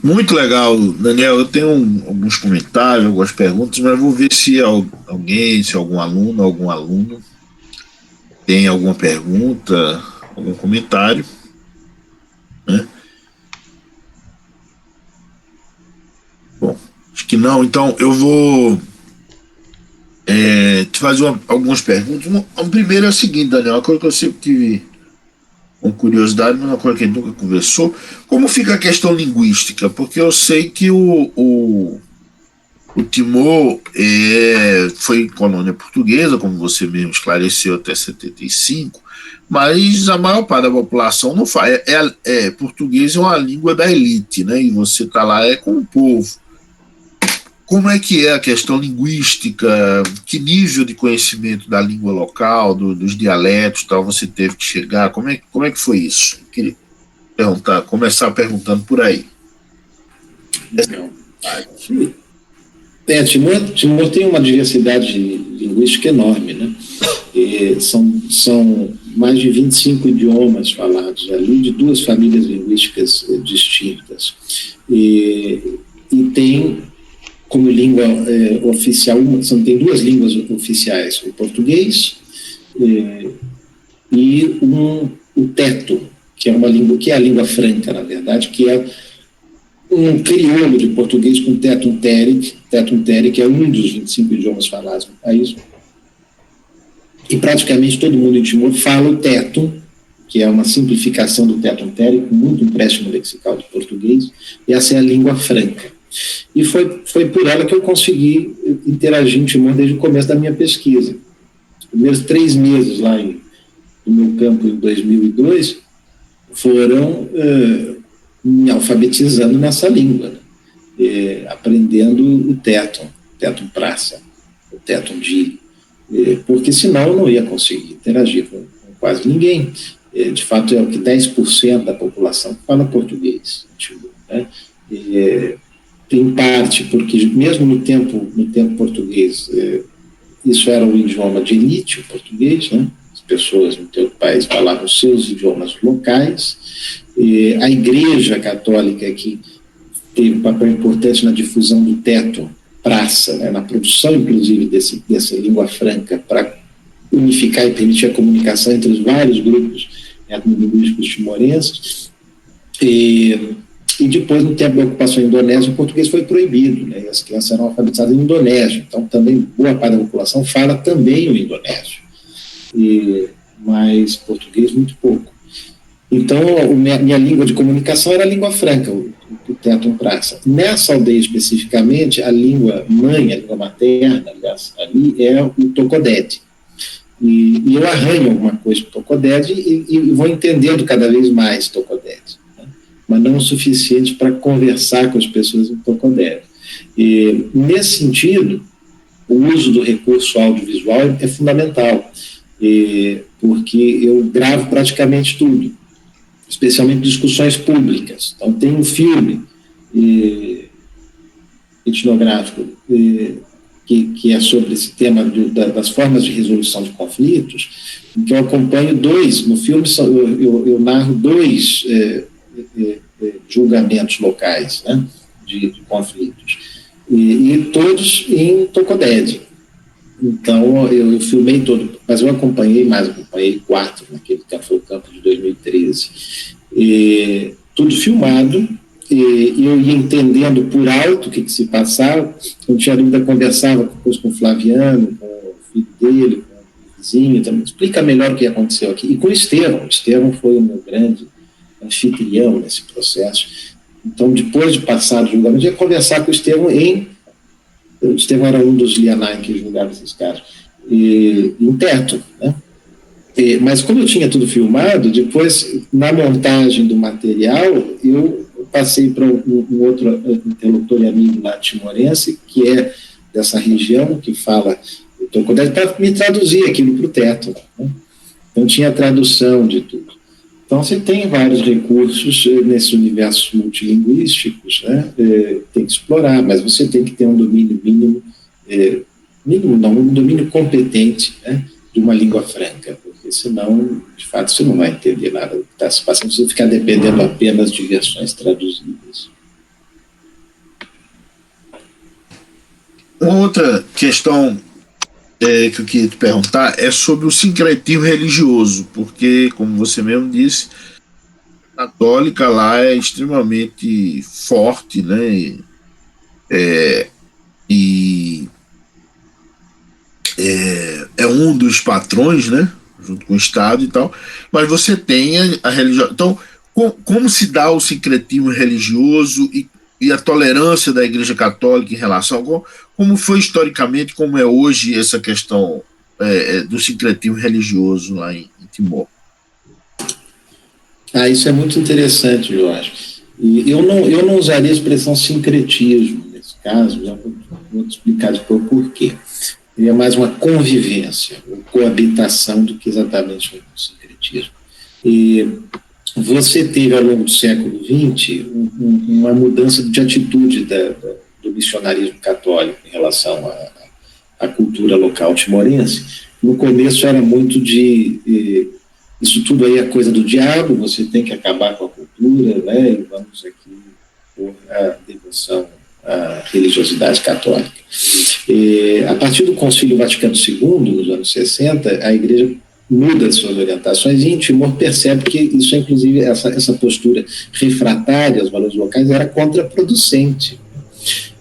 muito legal, Daniel. Eu tenho alguns comentários, algumas perguntas, mas vou ver se alguém, se algum aluno tem alguma pergunta, algum comentário, né? Bom, acho que não. Então eu vou te fazer algumas perguntas. Uma primeira é a seguinte, Daniel, uma coisa que eu sempre tive com curiosidade, mas uma coisa que a gente nunca conversou. Como fica a questão linguística? Porque eu sei que o Timor foi colônia portuguesa, como você mesmo esclareceu, até 75, mas a maior parte da população não faz. Português é uma língua da elite, né? E você está lá com o povo. Como é que é a questão linguística? Que nível de conhecimento da língua local, dos dialetos, tal, você teve que chegar? Como é que foi isso? Eu queria começar perguntando por aí. Timor tem uma diversidade linguística enorme, né? São mais de 25 idiomas falados ali, de duas famílias linguísticas distintas. E tem como língua oficial, tem duas línguas oficiais, o português e o teto, que é uma língua, que é a língua franca, na verdade, que é um crioulo de português com teto téric. Teto téric é um dos 25 idiomas falados no país. E praticamente todo mundo em Timor fala o teto, que é uma simplificação do teto téric, com muito empréstimo lexical de português, e essa é a língua franca. E foi por ela que eu consegui interagir em Timor desde o começo da minha pesquisa. Os primeiros 3 meses lá no meu campo, em 2002, foram me alfabetizando nessa língua, aprendendo o teto praça, o teto di, porque senão eu não ia conseguir interagir com quase ninguém. De fato, é o que 10% da população fala português, né? Em parte porque, mesmo no tempo português, isso era um idioma de elite, o português, né? As pessoas no teu país falavam seus idiomas locais. A Igreja Católica aqui teve um papel importante na difusão do teto praça, né? Na produção, inclusive, dessa língua franca, para unificar e permitir a comunicação entre os vários grupos etnolinguísticos timorenses. E depois, no tempo da ocupação indonésia, o português foi proibido, né? E as crianças eram alfabetizadas em indonésio. Então, também, boa parte da população fala também o indonésio. Mas português, muito pouco. Então, minha língua de comunicação era a língua franca, o teto praça. Nessa aldeia, especificamente, a língua mãe, a língua materna, aliás, ali é o tocodede. E eu arranho alguma coisa para o tocodede e vou entendendo cada vez mais tocodede, mas não o suficiente para conversar com as pessoas em tocodede. Nesse sentido, o uso do recurso audiovisual é fundamental, porque eu gravo praticamente tudo, especialmente discussões públicas. Então, tem um filme etnográfico que é sobre esse tema das formas de resolução de conflitos, em que eu acompanho no filme eu narro 2 julgamentos locais, né, de conflitos, e todos em tocodede. Então, eu filmei todo, mas eu acompanhei 4, naquele tempo foi o campo de 2013. Tudo filmado, e eu ia entendendo por alto o que se passava. Eu tinha dúvida, conversava depois com o Flaviano, com o filho dele, com o vizinho, também, explica melhor o que aconteceu aqui. E com o Estevão. O Estevão foi o meu grande anfitrião nesse processo. Então, depois de passar o julgamento, eu ia conversar com o Estevão o Estevão era um dos Lianai que julgava esses caras, em teto, né? Mas como eu tinha tudo filmado, depois, na montagem do material, eu passei para um outro interlocutor e amigo lá timorense, que é dessa região, que fala, estou para me traduzir aquilo para o teto, né? Então tinha tradução de tudo. Então você tem vários recursos nesses universos multilinguísticos, né? Tem que explorar, mas você tem que ter um domínio mínimo, um domínio competente, né, de uma língua franca, porque senão, de fato, você não vai entender nada do que está se passando, se você ficar dependendo apenas de versões traduzidas. Uma outra questão que eu queria te perguntar é sobre o sincretismo religioso, porque, como você mesmo disse, a católica lá é extremamente forte, né? E é um dos patrões, né? Junto com o Estado e tal, mas você tem a religião. Então, como se dá o sincretismo religioso e a tolerância da Igreja Católica em relação a como foi historicamente, como é hoje essa questão do sincretismo religioso lá em Timor? Isso é muito interessante, Jorge. E eu não usaria a expressão sincretismo nesse caso, já vou te explicar depois o porquê. Seria mais uma convivência, uma coabitação do que exatamente um sincretismo. E você teve, ao longo do século XX, uma mudança de atitude do missionarismo católico em relação à cultura local timorense. No começo era muito de isso tudo aí é coisa do diabo, você tem que acabar com a cultura, né, e vamos aqui por a devoção à religiosidade católica. A partir do Concílio Vaticano II, nos anos 60, a Igreja muda de suas orientações e em Timor percebe que isso, inclusive, essa postura refratária aos valores locais era contraproducente.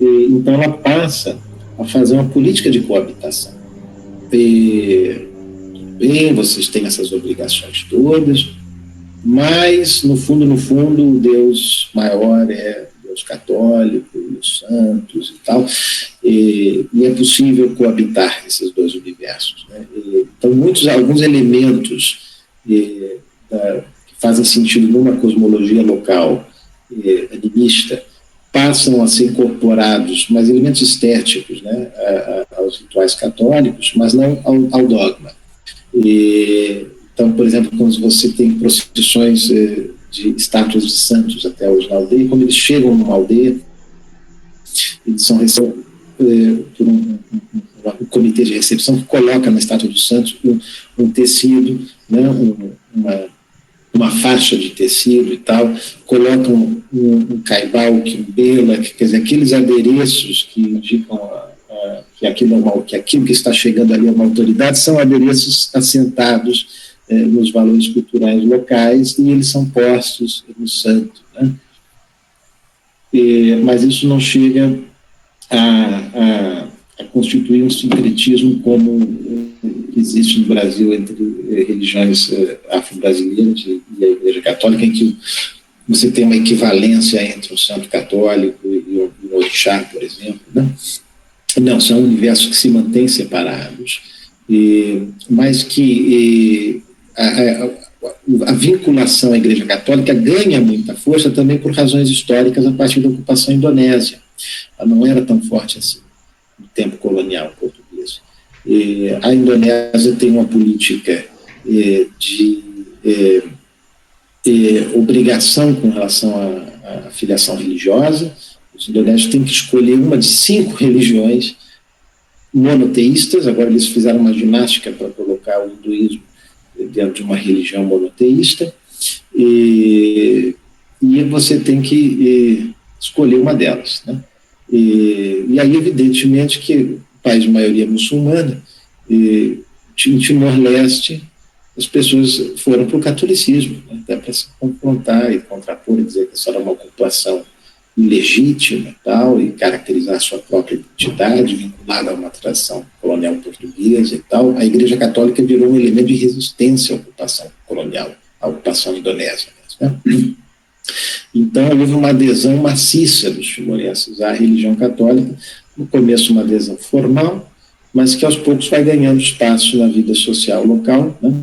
Então ela passa a fazer uma política de coabitação. Vocês têm essas obrigações todas, mas, no fundo, o Deus maior é Deus católico, os santos e tal, e é possível coabitar esses dois universos, né? Então, alguns elementos que fazem sentido numa cosmologia local animista passam a ser incorporados, mas elementos estéticos, né, aos rituais católicos, mas não ao dogma. Então, por exemplo, quando você tem procissões de estátuas de santos até hoje na aldeia, quando eles chegam numa aldeia, eles são recebidos por um comitê de recepção que coloca na estátua dos santos um tecido, né, uma faixa de tecido e tal, colocam um caibal, quimbela, quer dizer, aqueles adereços que indicam que aquilo que está chegando ali é uma autoridade, são adereços assentados nos valores culturais locais e eles são postos no santo, né? Mas isso não chega a constituir um sincretismo como existe no Brasil entre religiões afro-brasileiras e a Igreja Católica, em que você tem uma equivalência entre o santo católico e o orixá, por exemplo, né? Não, são universos que se mantêm separados, mas que a vinculação à Igreja Católica ganha muita força também por razões históricas a partir da ocupação indonésia. Ela não era tão forte assim no tempo colonial português. A Indonésia tem uma política de obrigação com relação à filiação religiosa. Os indonésios têm que escolher uma de 5 religiões monoteístas. Agora eles fizeram uma ginástica para colocar o hinduísmo dentro de uma religião monoteísta, e você tem que escolher uma delas, né? E aí, evidentemente, que o país de maioria muçulmana, em Timor-Leste, as pessoas foram para o catolicismo, né, até para se confrontar e contrapor e dizer que isso era uma ocupação ilegítima tal, e caracterizar sua própria identidade vinculada a uma tradição colonial portuguesa e tal. A Igreja Católica virou um elemento de resistência à ocupação colonial, à ocupação indonésia, né? Então houve uma adesão maciça dos timorenses à religião católica, no começo uma adesão formal, mas que aos poucos vai ganhando espaço na vida social local, né?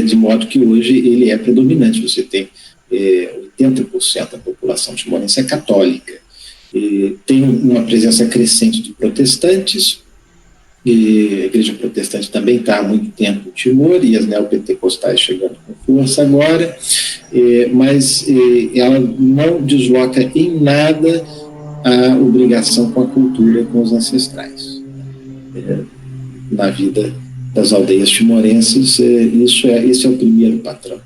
De modo que hoje ele é predominante. Você tem 80% da população timorense é católica. Tem uma presença crescente de protestantes, e a igreja protestante também está há muito tempo em Timor, e as neopentecostais chegando com força agora, mas ela não desloca em nada a obrigação com a cultura, com os ancestrais. Na vida das aldeias timorenses, esse é o primeiro patrão,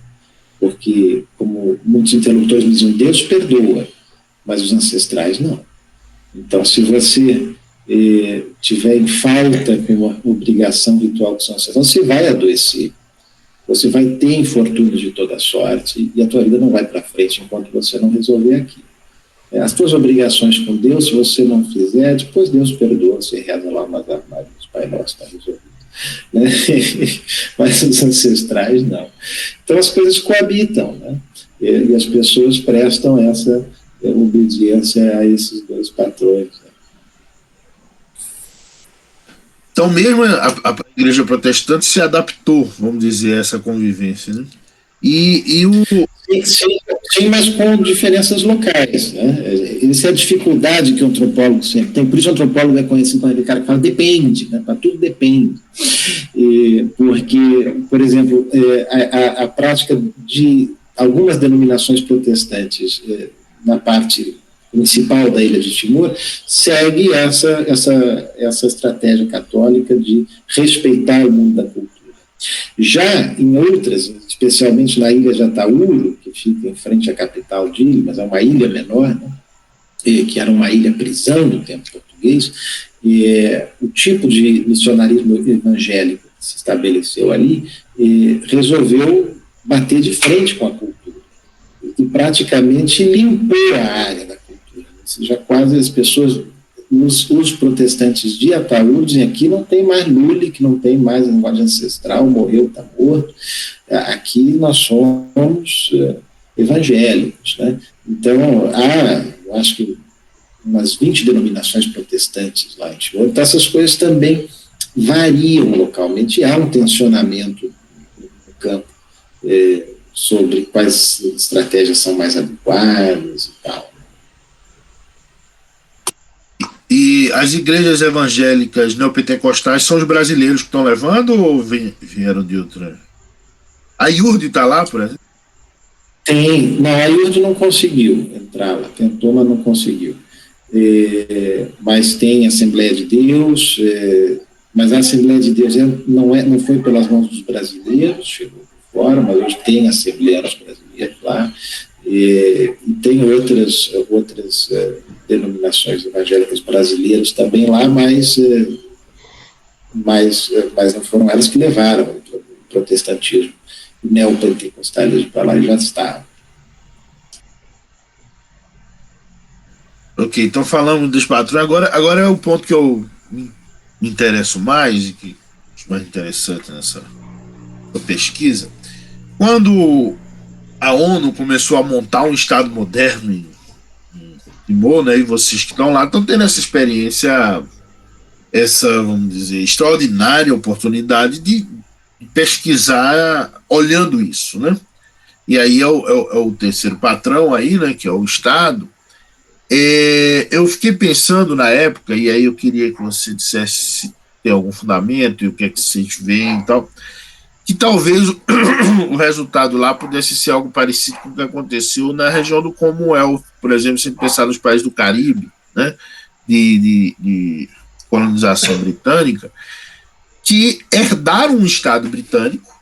porque, como muitos interlocutores me dizem, Deus perdoa, mas os ancestrais não. Então, se você tiver em falta com uma obrigação ritual com os ancestrais, você vai adoecer, você vai ter infortúnios de toda sorte, e a tua vida não vai para frente enquanto você não resolver aqui. As tuas obrigações com Deus, se você não fizer, depois Deus perdoa, você reza lá umas armários, Pai Nosso, está resolvido. Né? Mas os ancestrais não. Então as coisas coabitam, né? E as pessoas prestam essa obediência a esses dois patrões. Né? Então mesmo a igreja protestante se adaptou, vamos dizer, a essa convivência, né? Sim, mas com diferenças locais, né? Essa é a dificuldade que o antropólogo sempre tem. Por isso o antropólogo é conhecido como aquele cara que fala depende, né? Para tudo depende. Porque, por exemplo, a prática de algumas denominações protestantes na parte principal da ilha de Timor segue essa estratégia católica de respeitar o mundo da cultura. Já em outras, especialmente na ilha de Ataúro, que fica em frente à capital de ilha, mas é uma ilha menor, né, que era uma ilha prisão do tempo português, o tipo de missionarismo evangélico que se estabeleceu ali resolveu bater de frente com a cultura e praticamente limpou a área da cultura. Ou seja, quase as pessoas... Os protestantes de Ataúro dizem aqui não tem mais Lule, que não tem mais linguagem ancestral, morreu, está morto. Aqui nós somos evangélicos. Né? Então, eu acho que umas 20 denominações protestantes lá em Timor. Então, essas coisas também variam localmente, e há um tensionamento no campo sobre quais estratégias são mais adequadas e tal. E as igrejas evangélicas neopentecostais são os brasileiros que estão levando ou vieram de outra? A IURD está lá, por exemplo? Não, a IURD não conseguiu entrar lá, tentou, mas não conseguiu. Mas tem a Assembleia de Deus, mas a Assembleia de Deus não foi pelas mãos dos brasileiros, chegou por fora, mas hoje tem assembleias brasileiras lá. E tem outras denominações evangélicas brasileiras também lá, mas não foram elas que levaram o protestantismo neopentecostalismo para lá, e já estavam. Ok, então falamos dos patrões. Agora é o ponto que eu me interesso mais e que acho mais interessante nessa pesquisa. Quando a ONU começou a montar um Estado moderno em Timor, né, e vocês que estão lá estão tendo essa experiência, essa, vamos dizer, extraordinária oportunidade de pesquisar olhando isso, né? E aí é o terceiro patrão aí, né, que é o Estado. Eu fiquei pensando na época, e aí eu queria que você dissesse se tem algum fundamento e o que é que vocês veem e tal, que talvez o resultado lá pudesse ser algo parecido com o que aconteceu na região do Commonwealth, por exemplo, se pensar nos países do Caribe, né, de colonização britânica, que herdaram um Estado britânico,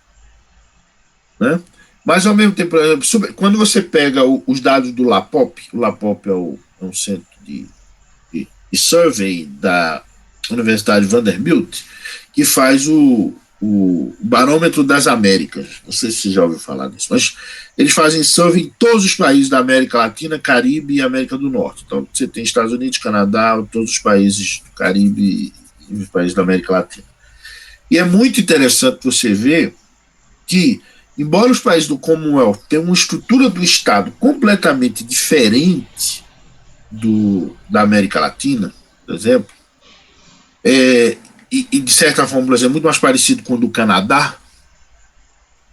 né, mas ao mesmo tempo, por exemplo, quando você pega os dados do LAPOP, o LAPOP é um centro de survey da Universidade Vanderbilt, que faz o Barômetro das Américas. Não sei se você já ouviu falar disso, mas eles fazem survey em todos os países da América Latina, Caribe e América do Norte. Então você tem Estados Unidos, Canadá, todos os países do Caribe e os países da América Latina. E é muito interessante você ver que, embora os países do Commonwealth tenham uma estrutura do Estado completamente diferente da América Latina, por exemplo, e de certa forma, por exemplo, muito mais parecido com o do Canadá,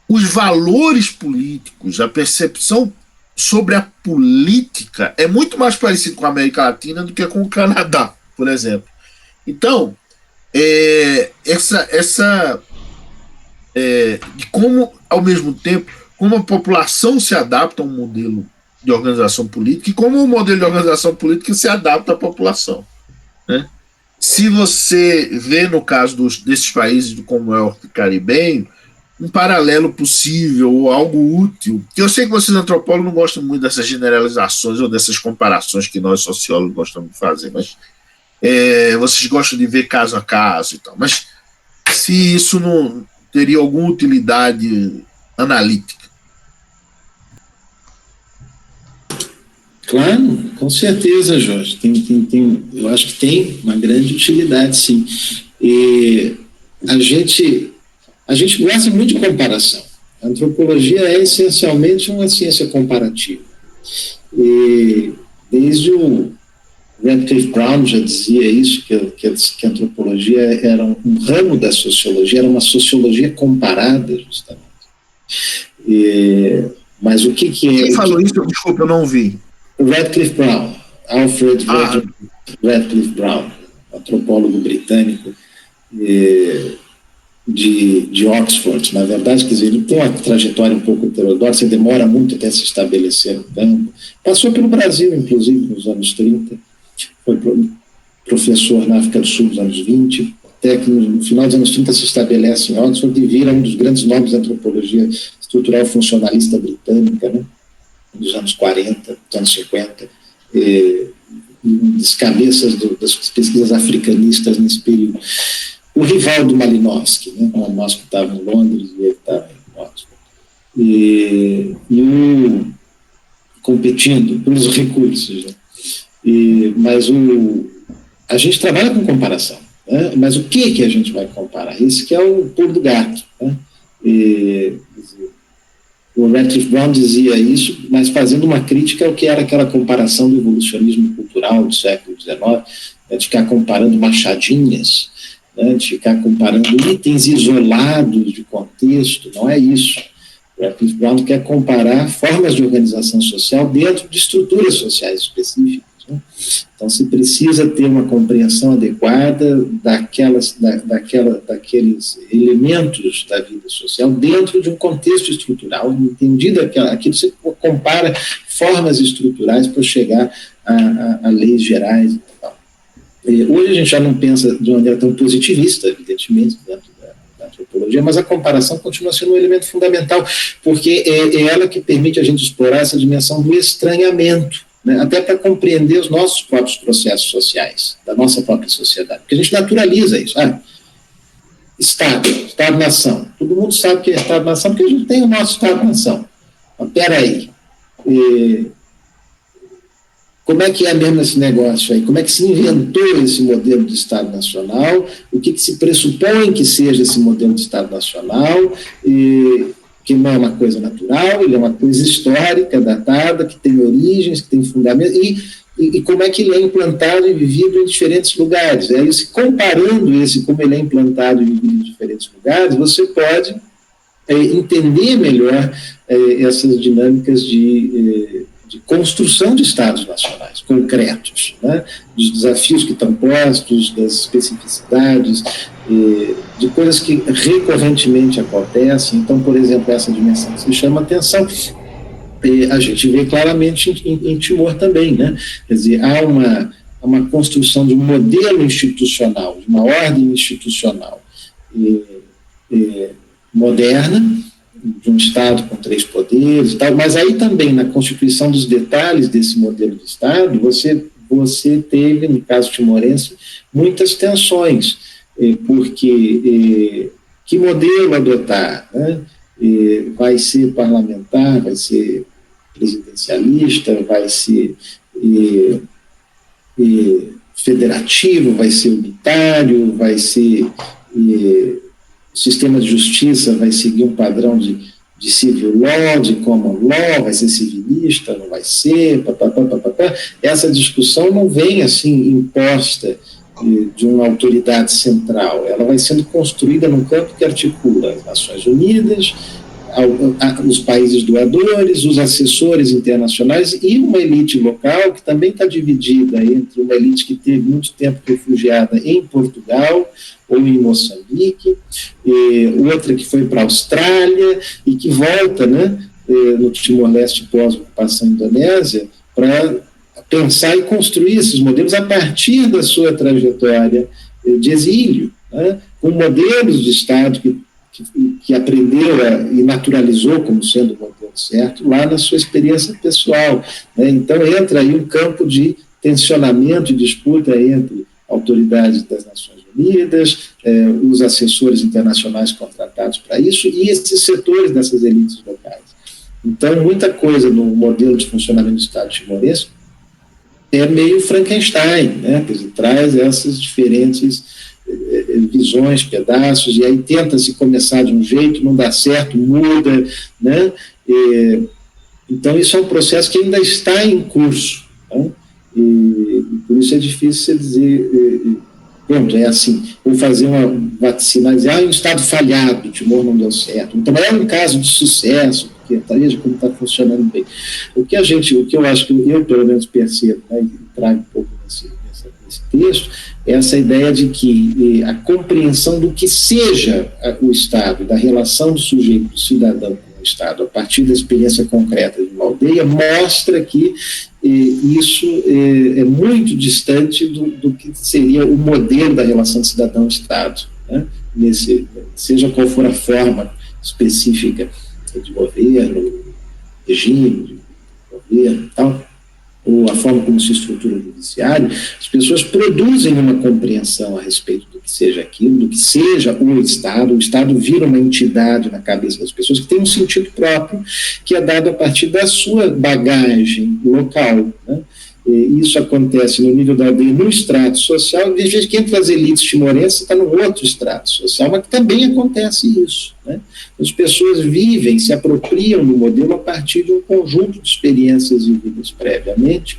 os valores políticos, a percepção sobre a política é muito mais parecido com a América Latina do que com o Canadá, por exemplo. Então, de como, ao mesmo tempo, como a população se adapta a um modelo de organização política e como o modelo de organização política se adapta à população, né? Se você vê no caso desses países do Commonwealth caribenho, um paralelo possível ou algo útil, que eu sei que vocês antropólogos não gostam muito dessas generalizações ou dessas comparações que nós sociólogos gostamos de fazer, mas vocês gostam de ver caso a caso e tal, mas se isso não teria alguma utilidade analítica. Claro, com certeza, Jorge. Eu acho que tem uma grande utilidade, sim. E a gente gosta muito de comparação. A antropologia é essencialmente uma ciência comparativa. E desde o Radcliffe Brown já dizia isso, que a antropologia era um ramo da sociologia, era uma sociologia comparada, justamente. Mas o que é... Quem falou isso? Desculpa, eu não ouvi. Radcliffe Brown, Alfred Radcliffe Brown, antropólogo britânico de Oxford. Na verdade, quer dizer, ele tem uma trajetória um pouco heterodoxa, demora muito até se estabelecer no campo. Passou pelo Brasil, inclusive, nos anos 30, foi professor na África do Sul nos anos 20, até que no final dos anos 30 se estabelece em Oxford e vira um dos grandes nomes da antropologia estrutural funcionalista britânica, né? Dos anos 40, dos anos 50, das cabeças das pesquisas africanistas nesse período. O rival do Malinowski, né? O Malinowski estava em Londres e ele estava em Oxford. Competindo pelos recursos, né? Mas a gente trabalha com comparação, né? Mas o que a gente vai comparar? Esse que é o pulo do gato, né? O Radcliffe Brown dizia isso, mas fazendo uma crítica ao que era aquela comparação do evolucionismo cultural do século XIX, né, de ficar comparando machadinhas, né, de ficar comparando itens isolados de contexto. Não é isso. O Radcliffe Brown quer comparar formas de organização social dentro de estruturas sociais específicas. Então, se precisa ter uma compreensão adequada daqueles elementos da vida social dentro de um contexto estrutural, entendido aquilo, você compara formas estruturais para chegar a leis gerais e tal. Hoje a gente já não pensa de uma maneira tão positivista, evidentemente, dentro da antropologia, mas a comparação continua sendo um elemento fundamental, porque é ela que permite a gente explorar essa dimensão do estranhamento, né, até para compreender os nossos próprios processos sociais, da nossa própria sociedade. Porque a gente naturaliza isso. Estado-nação. Todo mundo sabe o que é Estado-nação, porque a gente tem o nosso Estado-nação. Mas peraí, como é que é mesmo esse negócio aí? Como é que se inventou esse modelo de Estado Nacional? O que se pressupõe que seja esse modelo de Estado Nacional? Que não é uma coisa natural, ele é uma coisa histórica, datada, que tem origens, que tem fundamentos, e como é que ele é implantado e vivido em diferentes lugares. Aí, comparando como ele é implantado e vivido em diferentes lugares, você pode entender melhor essas dinâmicas de construção de estados nacionais concretos, né? Dos desafios que estão postos, das especificidades, de coisas que recorrentemente acontecem. Então, por exemplo, essa dimensão que se chama atenção, a gente vê claramente em Timor também, né? Quer dizer, há uma construção de um modelo institucional, de uma ordem institucional moderna, de um Estado com 3 poderes e tal, mas aí também na constituição dos detalhes desse modelo de Estado, você teve, no caso timorense, muitas tensões, porque que modelo adotar, né? Vai ser parlamentar, vai ser presidencialista, vai ser federativo, vai ser unitário, vai ser... O sistema de justiça vai seguir um padrão de civil law, de common law, vai ser civilista, não vai ser, papapá. Essa discussão não vem assim imposta de uma autoridade central, ela vai sendo construída num campo que articula as Nações Unidas, os países doadores, os assessores internacionais e uma elite local que também está dividida entre uma elite que teve muito tempo refugiada em Portugal ou em Moçambique, outra que foi para a Austrália e que volta, né, no Timor-Leste pós-ocupação indonésia, para pensar e construir esses modelos a partir da sua trajetória de exílio, né, com modelos de Estado que aprendeu e naturalizou como sendo o modelo certo lá na sua experiência pessoal, né? Então entra aí um campo de tensionamento e disputa entre autoridades das Nações Unidas, os assessores internacionais contratados para isso e esses setores dessas elites locais. Então muita coisa no modelo de funcionamento do Estado timorense é meio Frankenstein, né? Quer dizer, traz essas diferentes visões, pedaços, e aí tenta-se começar de um jeito, não dá certo, muda, né? Então isso é um processo que ainda está em curso, né? E por isso é difícil você dizer, pronto, é assim, vou fazer uma vacina, dizer, um Estado falhado, o Timor não deu certo. Então é um caso de sucesso, porque veja como está funcionando bem. O que eu acho que eu pelo menos percebo, né, e trago um pouco nesse texto, é essa ideia de que a compreensão do que seja o Estado, da relação do sujeito, do cidadão com o Estado, a partir da experiência concreta de uma aldeia, mostra que isso é muito distante do que seria o modelo da relação cidadão-Estado, né? Seja qual for a forma específica de governo, regime de governo e tal, ou a forma como se estrutura o judiciário, as pessoas produzem uma compreensão a respeito do que seja aquilo, do que seja o Estado vira uma entidade na cabeça das pessoas que tem um sentido próprio, que é dado a partir da sua bagagem local, né? E isso acontece no nível da aldeia, no extrato social, e às vezes que entre as elites timorenses está no outro extrato social, mas que também acontece isso, né? As pessoas vivem, se apropriam do modelo a partir de um conjunto de experiências vividas previamente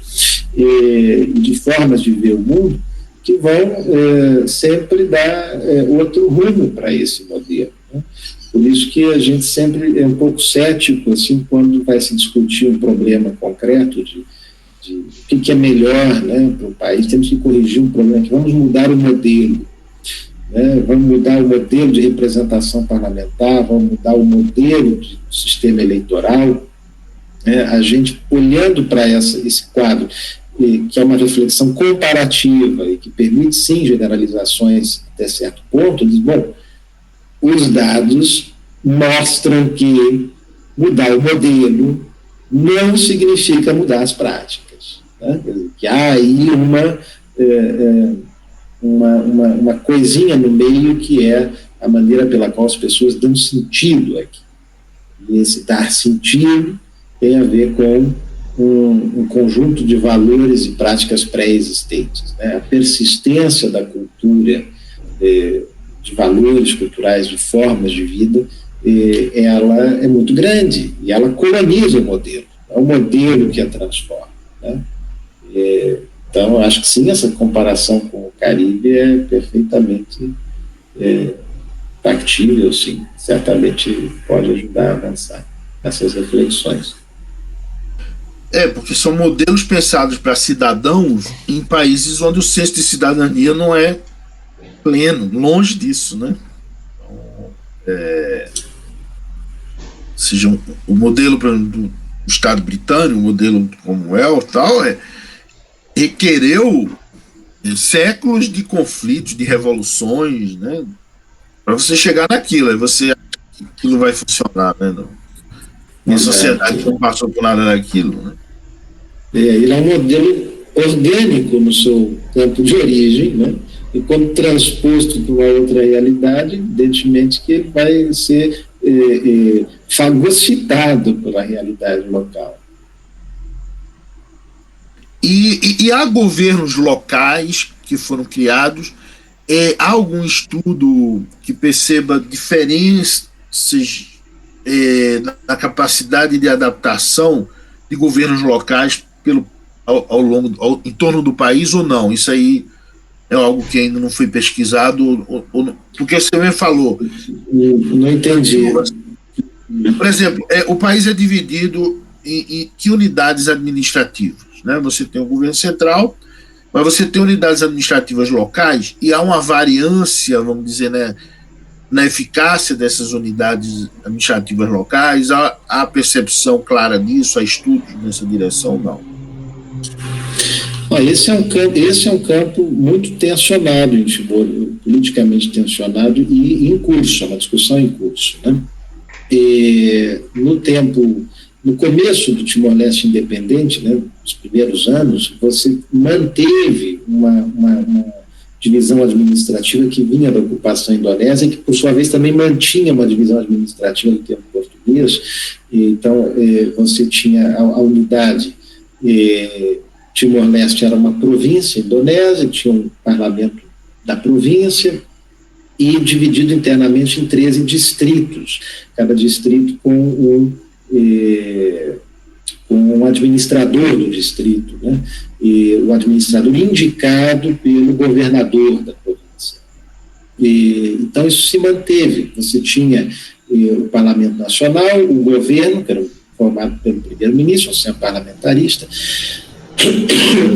e de formas de ver o mundo que vão sempre dar outro rumo para esse modelo, né? Por isso que a gente sempre é um pouco cético assim, quando vai se discutir um problema concreto de o que é melhor, né, para o país. Temos que corrigir um problema aqui, vamos mudar o modelo, né, vamos mudar o modelo de representação parlamentar, vamos mudar o modelo de sistema eleitoral, né, a gente olhando para esse quadro, que é uma reflexão comparativa e que permite sim generalizações até certo ponto, diz, bom, os dados mostram que mudar o modelo não significa mudar as práticas, né? Que há aí uma coisinha no meio que é a maneira pela qual as pessoas dão sentido aqui. E esse dar sentido tem a ver com um conjunto de valores e práticas pré-existentes, né? A persistência da cultura, de valores culturais, de formas de vida, ela é muito grande e ela coloniza o modelo, é o modelo que a transforma, né? Então, eu acho que sim, essa comparação com o Caribe é perfeitamente factível, sim, certamente pode ajudar a avançar nessas reflexões. Porque são modelos pensados para cidadãos em países onde o senso de cidadania não é pleno, longe disso, né? Seja o modelo, por exemplo, do Estado britânico, o modelo do Commonwealth, tal, requereu séculos de conflitos, de revoluções, né, para você chegar naquilo. Aí você acha que aquilo vai funcionar, né? Uma sociedade que não passou por nada daquilo, né? Ele é um modelo orgânico no seu campo de origem, né? E quando transposto para uma outra realidade, evidentemente que ele vai ser fagocitado pela realidade local. E há governos locais que foram criados, há algum estudo que perceba diferenças na capacidade de adaptação de governos locais em torno do país ou não? Isso aí é algo que ainda não foi pesquisado, porque você me falou. Não entendi. Por exemplo, o país é dividido em que unidades administrativas, né? Você tem o governo central, mas você tem unidades administrativas locais e há uma variância, vamos dizer, né, na eficácia dessas unidades administrativas locais. Há percepção clara disso, há estudos nessa direção, não? Esse é um campo muito tensionado em Timor, politicamente tensionado e em curso, é uma discussão em curso, né? E no começo do Timor-Leste independente, né, nos primeiros anos, você manteve uma divisão administrativa que vinha da ocupação indonésia, que por sua vez também mantinha uma divisão administrativa do tempo português. Então, você tinha a unidade Timor-Leste era uma província indonésia, tinha um parlamento da província e dividido internamente em 13 distritos, cada distrito com um administrador do distrito, né? E o administrador indicado pelo governador da província. Então isso se manteve, você tinha o Parlamento Nacional, o governo, que era formado pelo primeiro-ministro, ou seja, parlamentarista,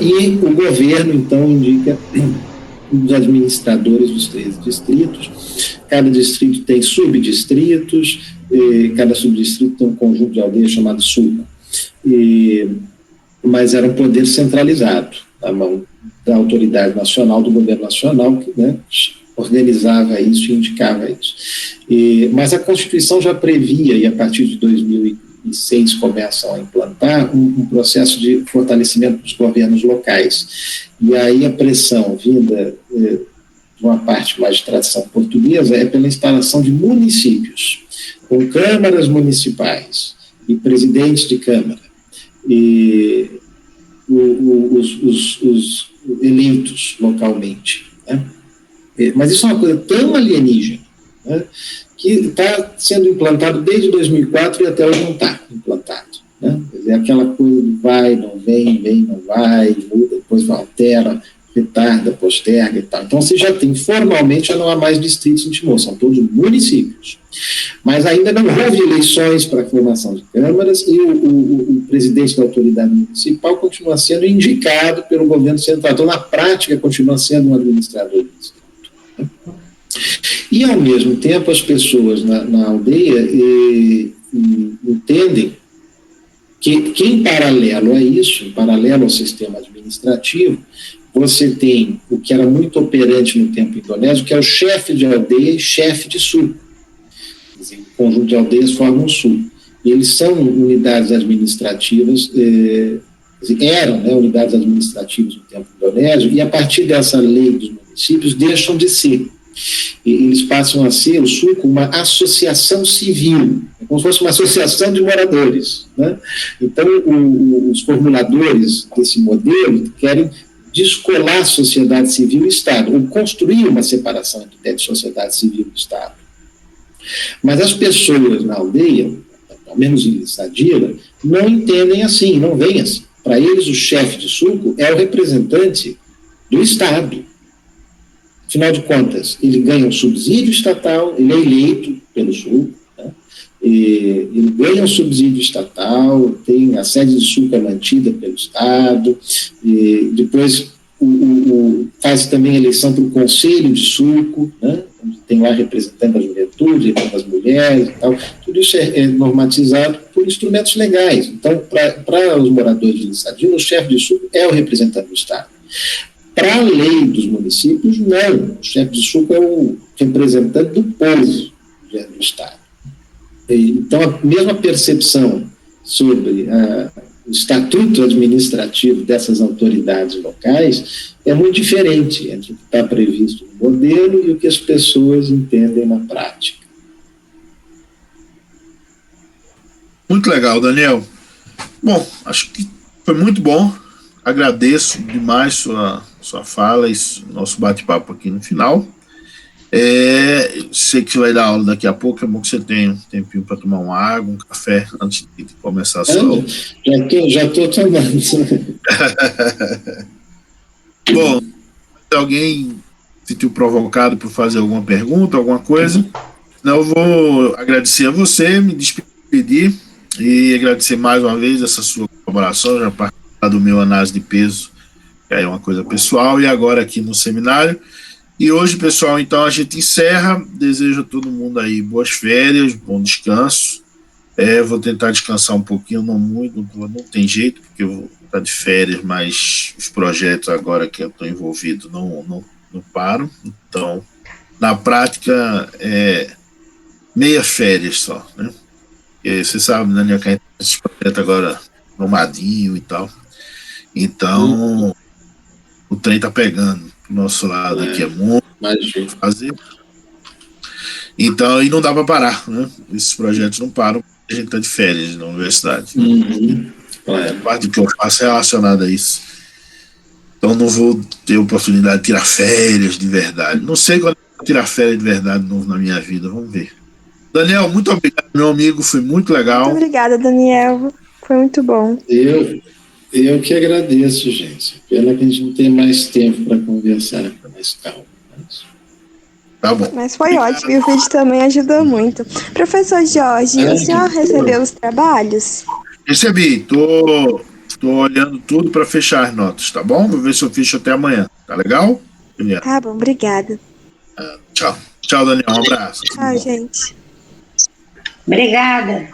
e o governo, então, indica os administradores dos 13 distritos. Cada distrito tem subdistritos, cada subdistrito tem um conjunto de aldeias chamado sulca. Mas era um poder centralizado, na mão da autoridade nacional, do governo nacional, que, né, organizava isso e indicava isso. Mas a Constituição já previa, e a partir de 2006 começam a implantar um processo de fortalecimento dos governos locais. E aí a pressão vinda de uma parte mais de tradição portuguesa é pela instalação de municípios, com câmaras municipais e presidentes de câmara, e os eleitos localmente, né? Mas isso é uma coisa tão alienígena, né, que está sendo implantado desde 2004 e até hoje não está implantado, né? É aquela coisa de vai, não vem, não vai, muda, depois altera, retarda, posterga e tal. Então você já tem, formalmente, já não há mais distritos em Timor, são todos municípios. Mas ainda não houve eleições para a formação de câmaras e o presidente da autoridade municipal continua sendo indicado pelo governo central. Então, na prática, continua sendo um administrador do distrito. E, ao mesmo tempo, as pessoas na aldeia entendem que em paralelo a isso, em paralelo ao sistema administrativo, você tem o que era muito operante no tempo indonésio, que é o chefe de aldeia e chefe de sul. Quer dizer, o conjunto de aldeias forma um sul. E eles são unidades administrativas, eram, né, unidades administrativas no tempo indonésio, e a partir dessa lei dos municípios deixam de ser. Eles passam a ser, o sul, uma associação civil, como se fosse uma associação de moradores, né? Então, os formuladores desse modelo querem descolar sociedade civil e Estado, ou construir uma separação entre sociedade civil e Estado. Mas as pessoas na aldeia, ao menos em Sadira, não entendem assim, não veem assim. Para eles, o chefe de sulco é o representante do Estado. Afinal de contas, ele ganha um subsídio estatal, ele é eleito pelo sulco, né? Ele ganha um subsídio estatal, tem a sede de sulco é mantida pelo Estado, e depois faz também eleição para o Conselho de Sulco, né? Tem lá representante da juventude, das mulheres e tal. Tudo isso é normatizado por instrumentos legais. Então, para os moradores de Lissadina, o chefe de sulco é o representante do Estado. Para a lei dos municípios, não. O chefe de sulco é o representante do povo do Estado. Então, a mesma percepção sobre o estatuto administrativo dessas autoridades locais é muito diferente entre o que está previsto no modelo e o que as pessoas entendem na prática. Muito legal, Daniel. Bom, acho que foi muito bom. Agradeço demais sua fala e nosso bate-papo aqui no final. Sei que você vai dar aula daqui a pouco, é bom que você tenha um tempinho para tomar uma água, um café, antes de começar a sua aula. Já estou tomando. Bom, se alguém se sentiu provocado por fazer alguma pergunta, alguma coisa, eu vou agradecer a você, me despedir pedir e agradecer mais uma vez essa sua colaboração, já participar do meu análise de peso, que é uma coisa pessoal, e agora aqui no seminário. E hoje, pessoal, então a gente encerra. Desejo a todo mundo aí boas férias, bom descanso. Vou tentar descansar um pouquinho, não muito, não tem jeito, porque eu vou estar de férias, mas os projetos agora que eu estou envolvido não param. Então, na prática, meia férias só, né? E você sabe, Daniel, que a gente tem esse projeto agora nomadinho e tal. Então, o trem tá pegando do nosso lado aqui, é muito fazer. Então, e não dá para parar, né? Esses projetos não param, a gente tá de férias na universidade. Parte do que eu faço é relacionada a isso. Então, não vou ter oportunidade de tirar férias de verdade. Não sei quando eu vou tirar férias de verdade de novo na minha vida, vamos ver. Daniel, muito obrigado, meu amigo, foi muito legal. Muito obrigada, Daniel, foi muito bom. Eu que agradeço, gente. Pena que a gente não tem mais tempo para conversar com mais calma. Tá bom. Mas foi ótimo, e o vídeo também ajudou muito. Professor Jorge, o senhor recebeu os trabalhos? Recebi, tô olhando tudo para fechar as notas, tá bom? Vou ver se eu fecho até amanhã, tá legal? Tá bom, obrigada. Tchau. Tchau, Daniel, um abraço. Tchau, gente. Obrigada.